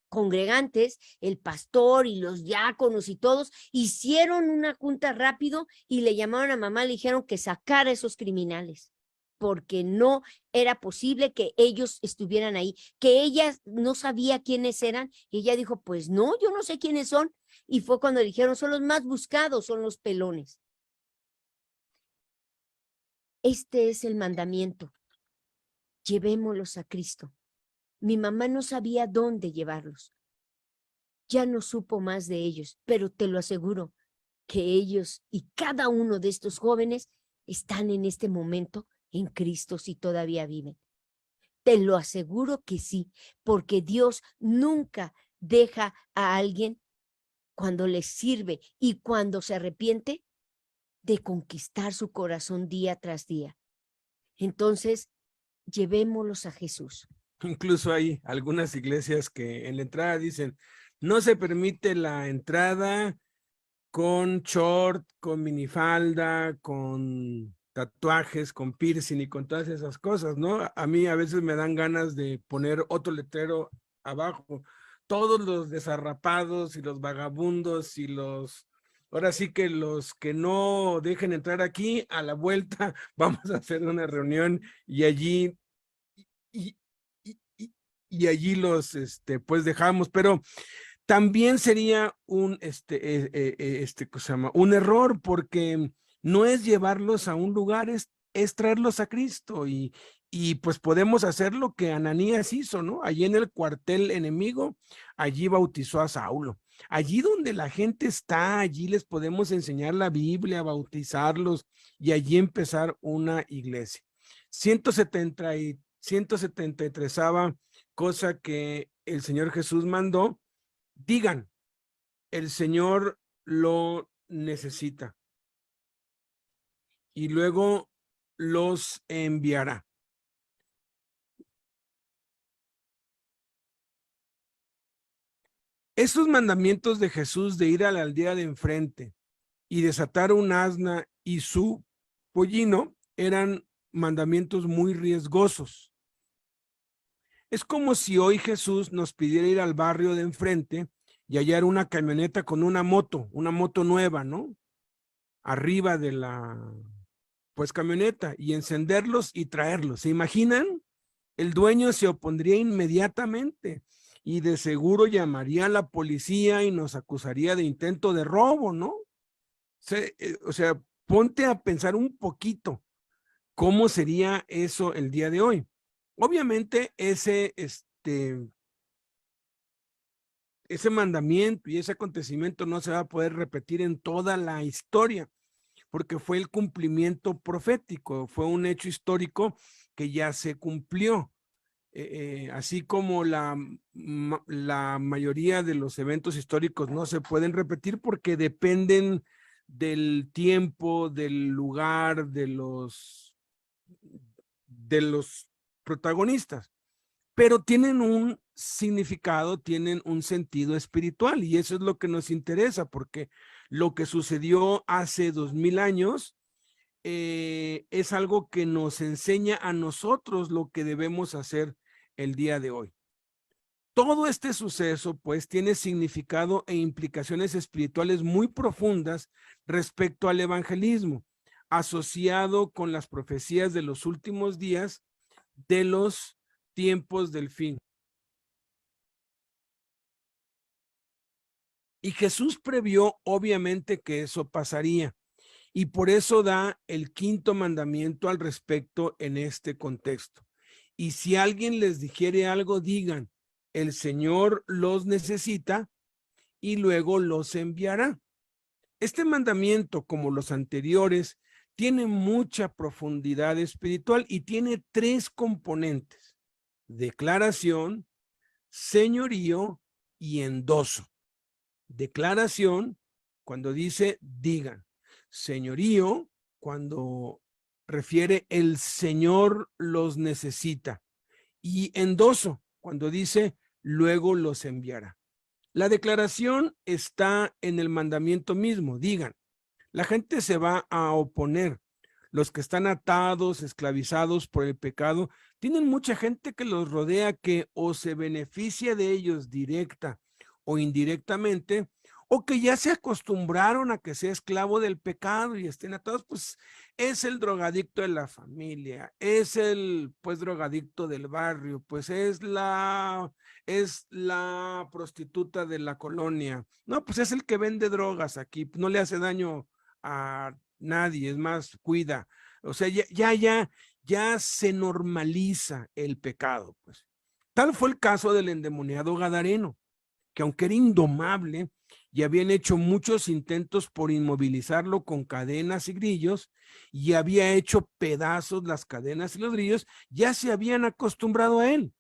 congregantes, el pastor y los diáconos y todos, hicieron una junta rápido y le llamaron a mamá, le dijeron que sacara a esos criminales, porque no era posible que ellos estuvieran ahí, que ella no sabía quiénes eran, y ella dijo, pues no, yo no sé quiénes son, y fue cuando dijeron, son los más buscados, son los pelones. Este es el mandamiento, llevémoslos a Cristo. Mi mamá no sabía dónde llevarlos, ya no supo más de ellos, pero te lo aseguro, que ellos y cada uno de estos jóvenes están en este momento en Cristo si todavía viven. Te lo aseguro que sí, porque Dios nunca deja a alguien cuando le sirve y cuando se arrepiente de conquistar su corazón día tras día. Entonces, llevémoslos a Jesús. Incluso hay algunas iglesias que en la entrada dicen, no se permite la entrada con short, con minifalda, con tatuajes, con piercing y con todas esas cosas, ¿no? A mí a veces me dan ganas de poner otro letrero abajo. Todos los desarrapados y los vagabundos y ahora sí que los que no dejen entrar aquí, a la vuelta vamos a hacer una reunión y allí, y, y allí los, pues dejamos, pero también sería un, ¿cómo se llama? Un error, porque no es llevarlos a un lugar, es traerlos a Cristo y pues podemos hacer lo que Ananías hizo, ¿no? Allí en el cuartel enemigo, allí bautizó a Saulo. Allí donde la gente está, allí les podemos enseñar la Biblia, bautizarlos y allí empezar una iglesia. 173 cosa que el Señor Jesús mandó, digan, el Señor lo necesita y luego los enviará. Estos mandamientos de Jesús de ir a la aldea de enfrente y desatar un asna y su pollino eran mandamientos muy riesgosos. Es como si hoy Jesús nos pidiera ir al barrio de enfrente y hallar una camioneta con una moto nueva, ¿no? Arriba de la, pues, camioneta y encenderlos y traerlos. ¿Se imaginan? El dueño se opondría inmediatamente y de seguro llamaría a la policía y nos acusaría de intento de robo, ¿no? O sea, ponte a pensar un poquito cómo sería eso el día de hoy. Obviamente ese mandamiento y ese acontecimiento no se va a poder repetir en toda la historia, porque fue el cumplimiento profético, fue un hecho histórico que ya se cumplió. Así como la mayoría de los eventos históricos no se pueden repetir porque dependen del tiempo, del lugar, de los protagonistas, pero tienen un significado, tienen un sentido espiritual y eso es lo que nos interesa, porque lo que sucedió hace 2000 años es algo que nos enseña a nosotros lo que debemos hacer el día de hoy. Todo este suceso, pues, tiene significado e implicaciones espirituales muy profundas respecto al evangelismo, asociado con las profecías de los últimos días de los tiempos del fin. Y Jesús previó, obviamente, que eso pasaría. Y por eso da el quinto mandamiento al respecto en este contexto. Y si alguien les dijere algo, digan, el Señor los necesita y luego los enviará. Este mandamiento, como los anteriores, tiene mucha profundidad espiritual y tiene 3 componentes: declaración, señorío y endoso. Declaración, cuando dice digan. Señorío, cuando refiere el Señor los necesita. Y endoso, cuando dice luego los enviará. La declaración está en el mandamiento mismo, digan. La gente se va a oponer. Los que están atados, esclavizados por el pecado, tienen mucha gente que los rodea que o se beneficia de ellos directa o indirectamente, o que ya se acostumbraron a que sea esclavo del pecado y estén atados, pues es el drogadicto de la familia, es el pues drogadicto del barrio, pues es la prostituta de la colonia, no, pues es el que vende drogas aquí, no le hace daño a nadie, es más, cuida, o sea, ya se normaliza el pecado, pues. Tal fue el caso del endemoniado gadareno, que aunque era indomable, y habían hecho muchos intentos por inmovilizarlo con cadenas y grillos, y había hecho pedazos las cadenas y los grillos, ya se habían acostumbrado a él.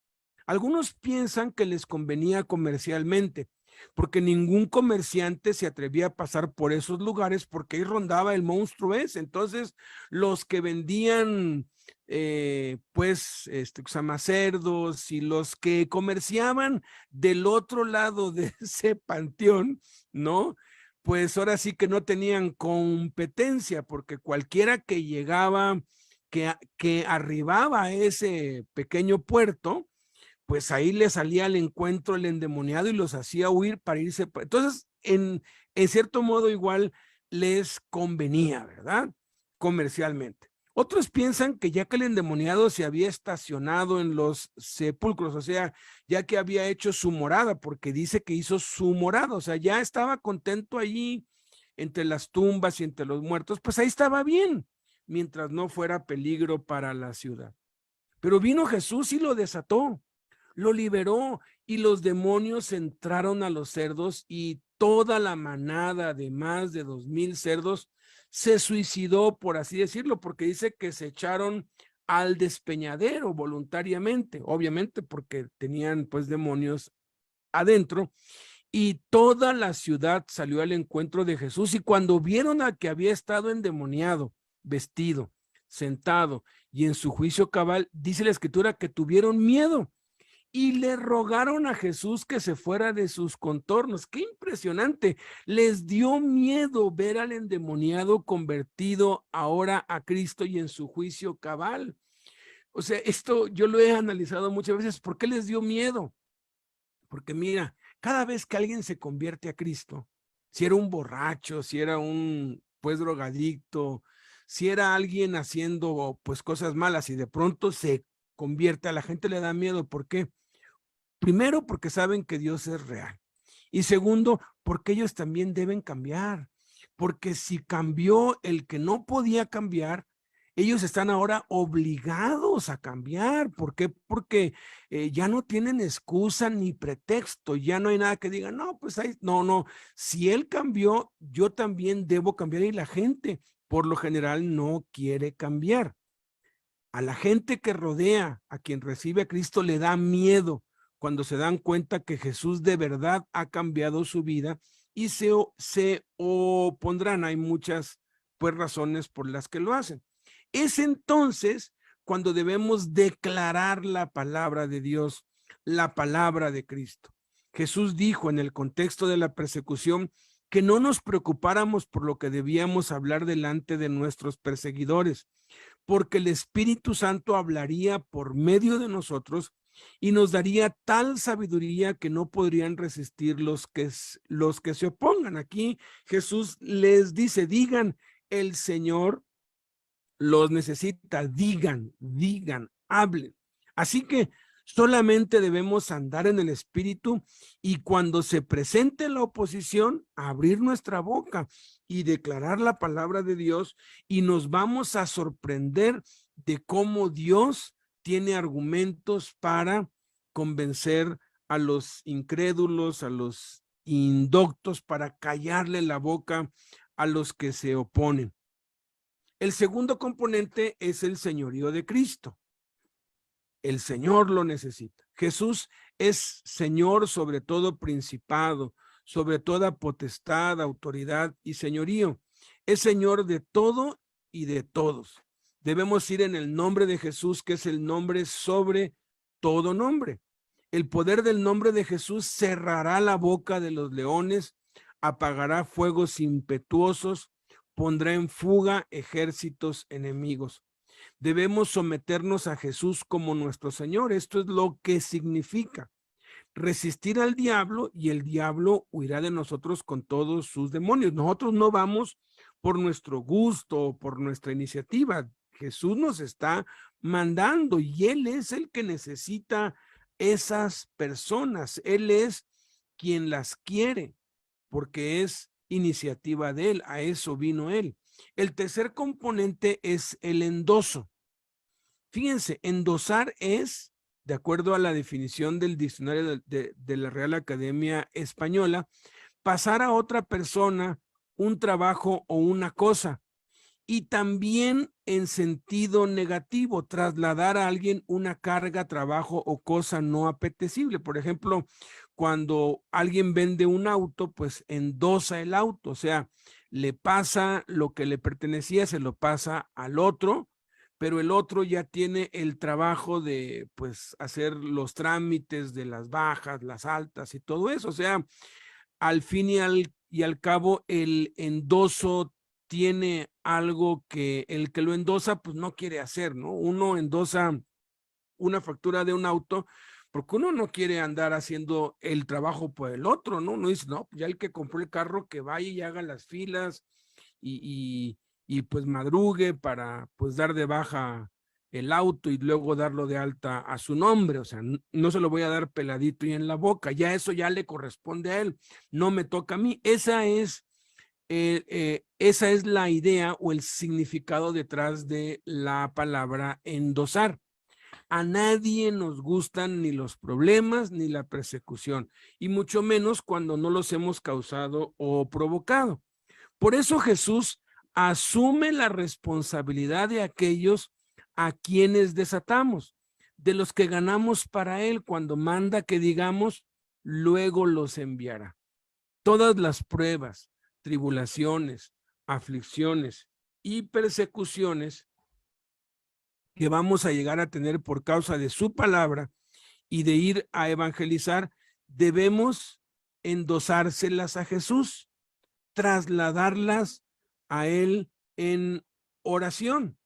Algunos piensan que les convenía comercialmente, porque ningún comerciante se atrevía a pasar por esos lugares porque ahí rondaba el monstruo ese. Entonces, los que vendían cerdos y los que comerciaban del otro lado de ese panteón, ¿no? Pues ahora sí que no tenían competencia, porque cualquiera que llegaba, que arribaba a ese pequeño puerto, pues ahí le salía al encuentro el endemoniado y los hacía huir para irse. Entonces, en cierto modo igual les convenía, ¿verdad? Comercialmente. Otros piensan que ya que el endemoniado se había estacionado en los sepulcros, o sea, ya que había hecho su morada, porque dice que hizo su morada, o sea, ya estaba contento allí entre las tumbas y entre los muertos, pues ahí estaba bien, mientras no fuera peligro para la ciudad. Pero vino Jesús y lo desató, lo liberó, y los demonios entraron a los cerdos, y toda la manada de más de 2,000 cerdos se suicidó, por así decirlo, porque dice que se echaron al despeñadero voluntariamente, obviamente porque tenían pues demonios adentro, y toda la ciudad salió al encuentro de Jesús, y cuando vieron al que había estado endemoniado, vestido, sentado y en su juicio cabal, dice la escritura que tuvieron miedo y le rogaron a Jesús que se fuera de sus contornos. ¡Qué impresionante! Les dio miedo ver al endemoniado convertido ahora a Cristo y en su juicio cabal. O sea, esto yo lo he analizado muchas veces. ¿Por qué les dio miedo? Porque mira, cada vez que alguien se convierte a Cristo, si era un borracho, si era un pues drogadicto, si era alguien haciendo pues cosas malas y de pronto se convierte, a la gente le da miedo. ¿Por qué? Primero, porque saben que Dios es real. Y segundo, porque ellos también deben cambiar. Porque si cambió el que no podía cambiar, ellos están ahora obligados a cambiar. ¿Por qué? Porque ya no tienen excusa ni pretexto. Ya no hay nada que diga, no, pues ahí, no. Si él cambió, yo también debo cambiar. Y la gente, por lo general, no quiere cambiar. A la gente que rodea, a quien recibe a Cristo, le da miedo cuando se dan cuenta que Jesús de verdad ha cambiado su vida, y se opondrán. Hay muchas pues razones por las que lo hacen. Es entonces cuando debemos declarar la palabra de Dios, la palabra de Cristo. Jesús dijo en el contexto de la persecución que no nos preocupáramos por lo que debíamos hablar delante de nuestros perseguidores, porque el Espíritu Santo hablaría por medio de nosotros y nos daría tal sabiduría que no podrían resistir los que se opongan. Aquí Jesús les dice, digan, el Señor los necesita, digan, hablen. Así que solamente debemos andar en el Espíritu, y cuando se presente la oposición, abrir nuestra boca y declarar la palabra de Dios, y nos vamos a sorprender de cómo Dios tiene argumentos para convencer a los incrédulos, a los indoctos, para callarle la boca a los que se oponen. El segundo componente es el señorío de Cristo. El Señor lo necesita. Jesús es Señor sobre todo principado, sobre toda potestad, autoridad y señorío. Es Señor de todo y de todos. Debemos ir en el nombre de Jesús, que es el nombre sobre todo nombre. El poder del nombre de Jesús cerrará la boca de los leones, apagará fuegos impetuosos, pondrá en fuga ejércitos enemigos. Debemos someternos a Jesús como nuestro Señor. Esto es lo que significa resistir al diablo, y el diablo huirá de nosotros con todos sus demonios. Nosotros no vamos por nuestro gusto o por nuestra iniciativa. Jesús nos está mandando, y Él es el que necesita esas personas. Él es quien las quiere, porque es iniciativa de Él. A eso vino Él. El tercer componente es el endoso. Fíjense, endosar es, de acuerdo a la definición del diccionario de la Real Academia Española, pasar a otra persona un trabajo o una cosa. Y también en sentido negativo, trasladar a alguien una carga, trabajo o cosa no apetecible. Por ejemplo, cuando alguien vende un auto, pues endosa el auto, o sea, le pasa lo que le pertenecía, se lo pasa al otro, pero el otro ya tiene el trabajo de, pues, hacer los trámites de las bajas, las altas y todo eso. O sea, al fin y al cabo, el endoso tiene algo que el que lo endosa, pues no quiere hacer, ¿no? Uno endosa una factura de un auto porque uno no quiere andar haciendo el trabajo por el otro, ¿no? Uno dice, no, ya el que compró el carro que vaya y haga las filas y pues madrugue para pues dar de baja el auto y luego darlo de alta a su nombre. O sea, no se lo voy a dar peladito y en la boca, ya eso ya le corresponde a él, no me toca a mí. Esa es la idea o el significado detrás de la palabra endosar. A nadie nos gustan ni los problemas ni la persecución, y mucho menos cuando no los hemos causado o provocado. Por eso Jesús asume la responsabilidad de aquellos a quienes desatamos, de los que ganamos para Él cuando manda que digamos, luego los enviará. Todas las pruebas, tribulaciones, aflicciones y persecuciones que vamos a llegar a tener por causa de su palabra y de ir a evangelizar, debemos endosárselas a Jesús, trasladarlas a Él en oración.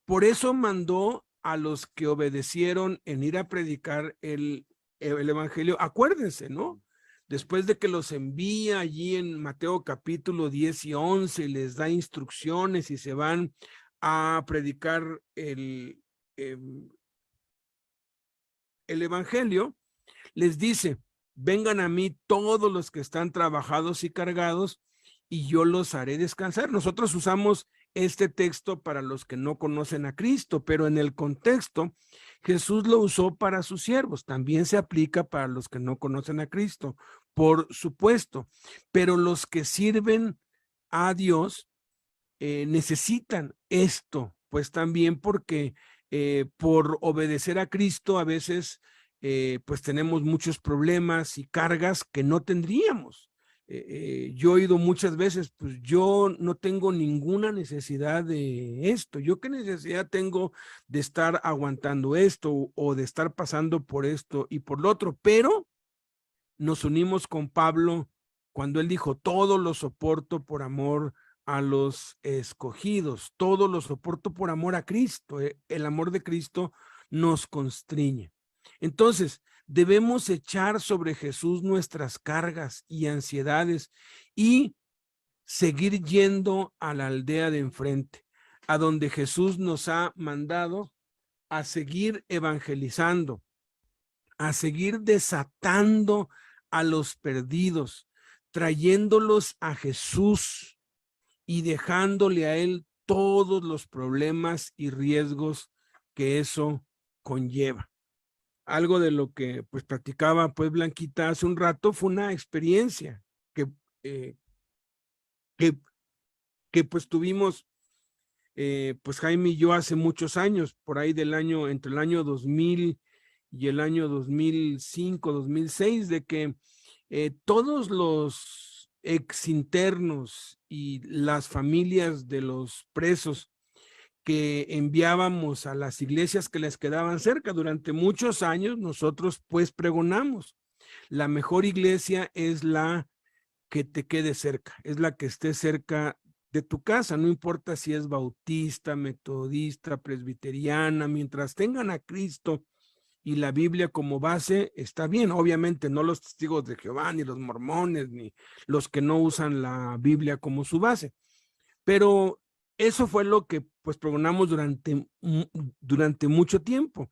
Por eso mandó a los que obedecieron en ir a predicar el evangelio. Acuérdense, ¿no? Después de que los envía allí en Mateo capítulo 10 y 11, les da instrucciones y se van a predicar el evangelio, les dice, vengan a mí todos los que están trabajados y cargados y yo los haré descansar. Nosotros usamos este texto para los que no conocen a Cristo, pero en el contexto Jesús lo usó para sus siervos. También se aplica para los que no conocen a Cristo, por supuesto, pero los que sirven a Dios necesitan esto, pues también porque por obedecer a Cristo a veces pues tenemos muchos problemas y cargas que no tendríamos. Yo he oído muchas veces, pues yo no tengo ninguna necesidad de esto. ¿Yo qué necesidad tengo de estar aguantando esto o de estar pasando por esto y por lo otro? Pero nos unimos con Pablo cuando él dijo, todo lo soporto por amor a los escogidos, todo lo soporto por amor a Cristo. El amor de Cristo nos constriñe. Entonces, debemos echar sobre Jesús nuestras cargas y ansiedades y seguir yendo a la aldea de enfrente, a donde Jesús nos ha mandado a seguir evangelizando, a seguir desatando a los perdidos, trayéndolos a Jesús y dejándole a Él todos los problemas y riesgos que eso conlleva. Algo de lo que pues platicaba pues Blanquita hace un rato fue una experiencia que pues tuvimos pues Jaime y yo hace muchos años, por ahí entre el año 2000 y el año 2005, 2006, de que todos los exinternos y las familias de los presos que enviábamos a las iglesias que les quedaban cerca durante muchos años, nosotros pues pregonamos, la mejor iglesia es la que te quede cerca, es la que esté cerca de tu casa, no importa si es bautista, metodista, presbiteriana, mientras tengan a Cristo y la Biblia como base, está bien. Obviamente no los testigos de Jehová, ni los mormones, ni los que no usan la Biblia como su base, pero eso fue lo que pues pregonamos durante mucho tiempo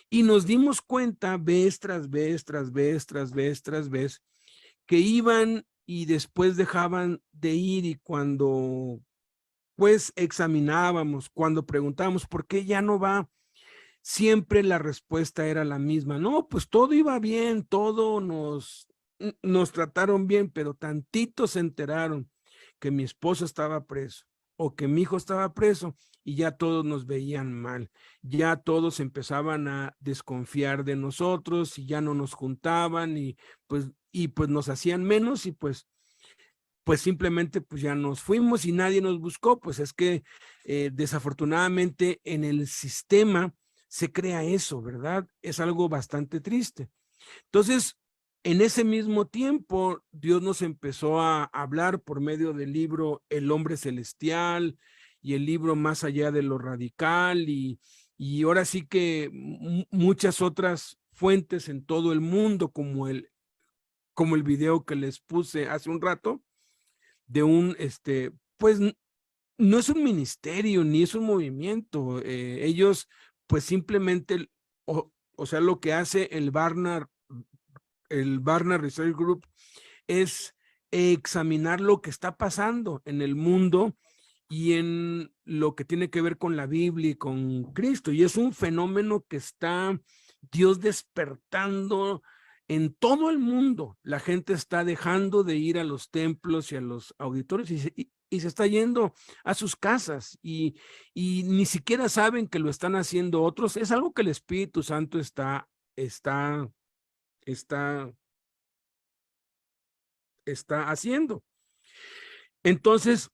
y nos dimos cuenta vez tras vez, que iban y después dejaban de ir, y cuando pues examinábamos, cuando preguntábamos por qué ya no va, siempre la respuesta era la misma. No, pues todo iba bien, todo nos nos trataron bien, pero tantito se enteraron que mi esposo estaba preso o que mi hijo estaba preso y ya todos nos veían mal, ya todos empezaban a desconfiar de nosotros y ya no nos juntaban y pues nos hacían menos y pues simplemente pues ya nos fuimos y nadie nos buscó. Pues es que desafortunadamente en el sistema se crea eso, ¿verdad? Es algo bastante triste. Entonces, en ese mismo tiempo, Dios nos empezó a hablar por medio del libro El Hombre Celestial y el libro Más Allá de lo Radical y ahora sí que muchas otras fuentes en todo el mundo, como el video que les puse hace un rato, de un, pues no es un ministerio ni es un movimiento. Ellos pues simplemente, o sea, lo que hace el Barna Research Group es examinar lo que está pasando en el mundo y en lo que tiene que ver con la Biblia y con Cristo. Y es un fenómeno que está Dios despertando en todo el mundo. La gente está dejando de ir a los templos y a los auditorios y se está yendo a sus casas y ni siquiera saben que lo están haciendo otros. Es algo que el Espíritu Santo está haciendo. Entonces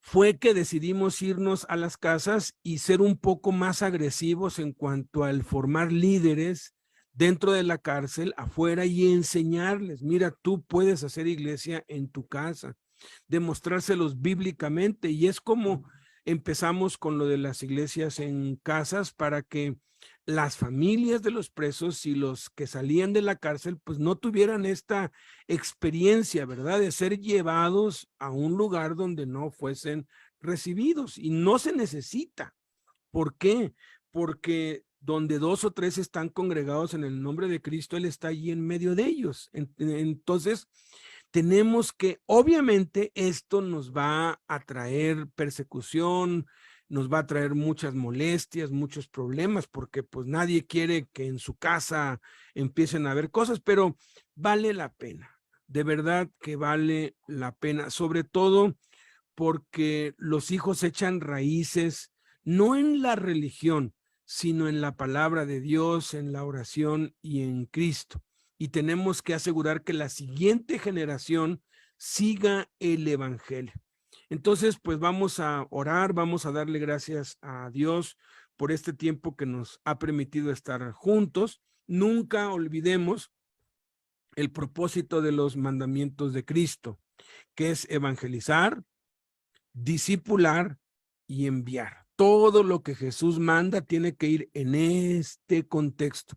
fue que decidimos irnos a las casas y ser un poco más agresivos en cuanto al formar líderes dentro de la cárcel, afuera, y enseñarles, mira, tú puedes hacer iglesia en tu casa, demostrárselos bíblicamente. Y es como empezamos con lo de las iglesias en casas, para que las familias de los presos y los que salían de la cárcel pues no tuvieran esta experiencia, ¿verdad?, de ser llevados a un lugar donde no fuesen recibidos. Y no se necesita. ¿Por qué? Porque donde 2 o 3 están congregados en el nombre de Cristo, Él está allí en medio de ellos. Entonces, tenemos que, obviamente, esto nos va a traer persecución, nos va a traer muchas molestias, muchos problemas, porque pues nadie quiere que en su casa empiecen a haber cosas, pero vale la pena, de verdad que vale la pena, sobre todo porque los hijos echan raíces, no en la religión, sino en la palabra de Dios, en la oración y en Cristo. Y tenemos que asegurar que la siguiente generación siga el evangelio. Entonces, pues vamos a orar, vamos a darle gracias a Dios por este tiempo que nos ha permitido estar juntos. Nunca olvidemos el propósito de los mandamientos de Cristo, que es evangelizar, discipular y enviar. Todo lo que Jesús manda tiene que ir en este contexto.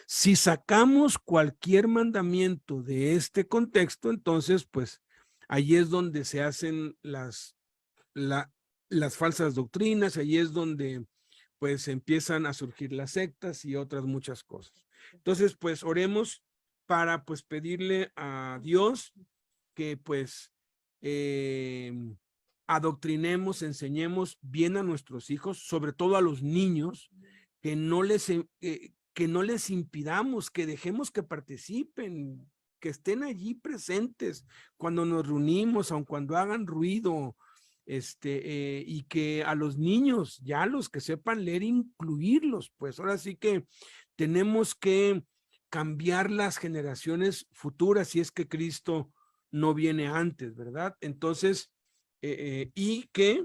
Si sacamos cualquier mandamiento de este contexto, entonces pues ahí es donde se hacen las falsas doctrinas, ahí es donde pues empiezan a surgir las sectas y otras muchas cosas. Entonces pues oremos para pues pedirle a Dios que pues adoctrinemos, enseñemos bien a nuestros hijos, sobre todo a los niños, que no les impidamos, que dejemos que participen, que estén allí presentes cuando nos reunimos, aun cuando hagan ruido, y que a los niños, ya los que sepan leer, incluirlos. Pues ahora sí que tenemos que cambiar las generaciones futuras si es que Cristo no viene antes, ¿verdad? Entonces, y que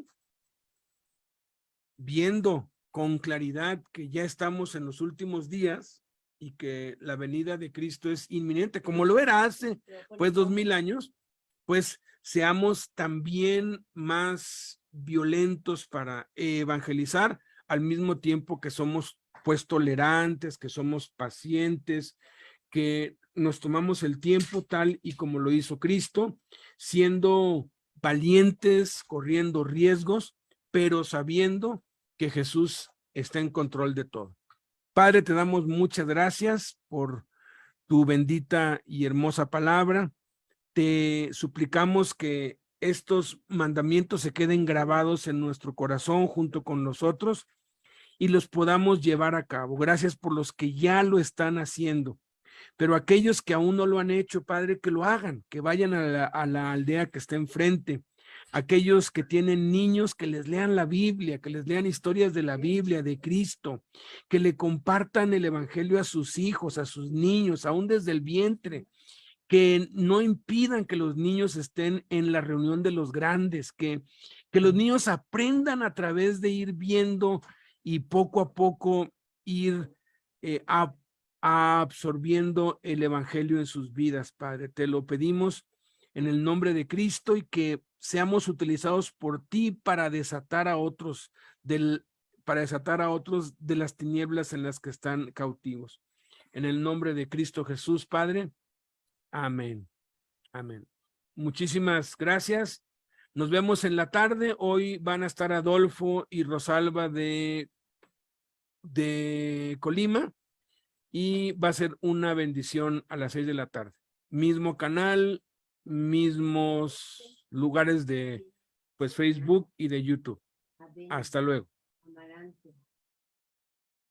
viendo con claridad que ya estamos en los últimos días y que la venida de Cristo es inminente, como lo era hace pues 2000 años, pues seamos también más violentos para evangelizar, al mismo tiempo que somos pues tolerantes, que somos pacientes, que nos tomamos el tiempo tal y como lo hizo Cristo, siendo valientes, corriendo riesgos, pero sabiendo que Jesús está en control de todo. Padre, te damos muchas gracias por tu bendita y hermosa palabra. Te suplicamos que estos mandamientos se queden grabados en nuestro corazón junto con nosotros y los podamos llevar a cabo. Gracias por los que ya lo están haciendo. Pero aquellos que aún no lo han hecho, Padre, que lo hagan, que vayan a la aldea que está enfrente. Aquellos que tienen niños, que les lean la Biblia, que les lean historias de la Biblia, de Cristo, que le compartan el evangelio a sus hijos, a sus niños, aún desde el vientre, que no impidan que los niños estén en la reunión de los grandes, que los niños aprendan a través de ir viendo y poco a poco ir absorbiendo el evangelio en sus vidas, Padre. Te lo pedimos en el nombre de Cristo y que seamos utilizados por ti para desatar a otros de las tinieblas en las que están cautivos. En el nombre de Cristo Jesús, Padre. Amén. Amén. Muchísimas gracias. Nos vemos en la tarde. Hoy van a estar Adolfo y Rosalba de Colima y va a ser una bendición a las 6 de la tarde. Mismo canal, mismos lugares de Facebook y de YouTube. Hasta luego. Amarante.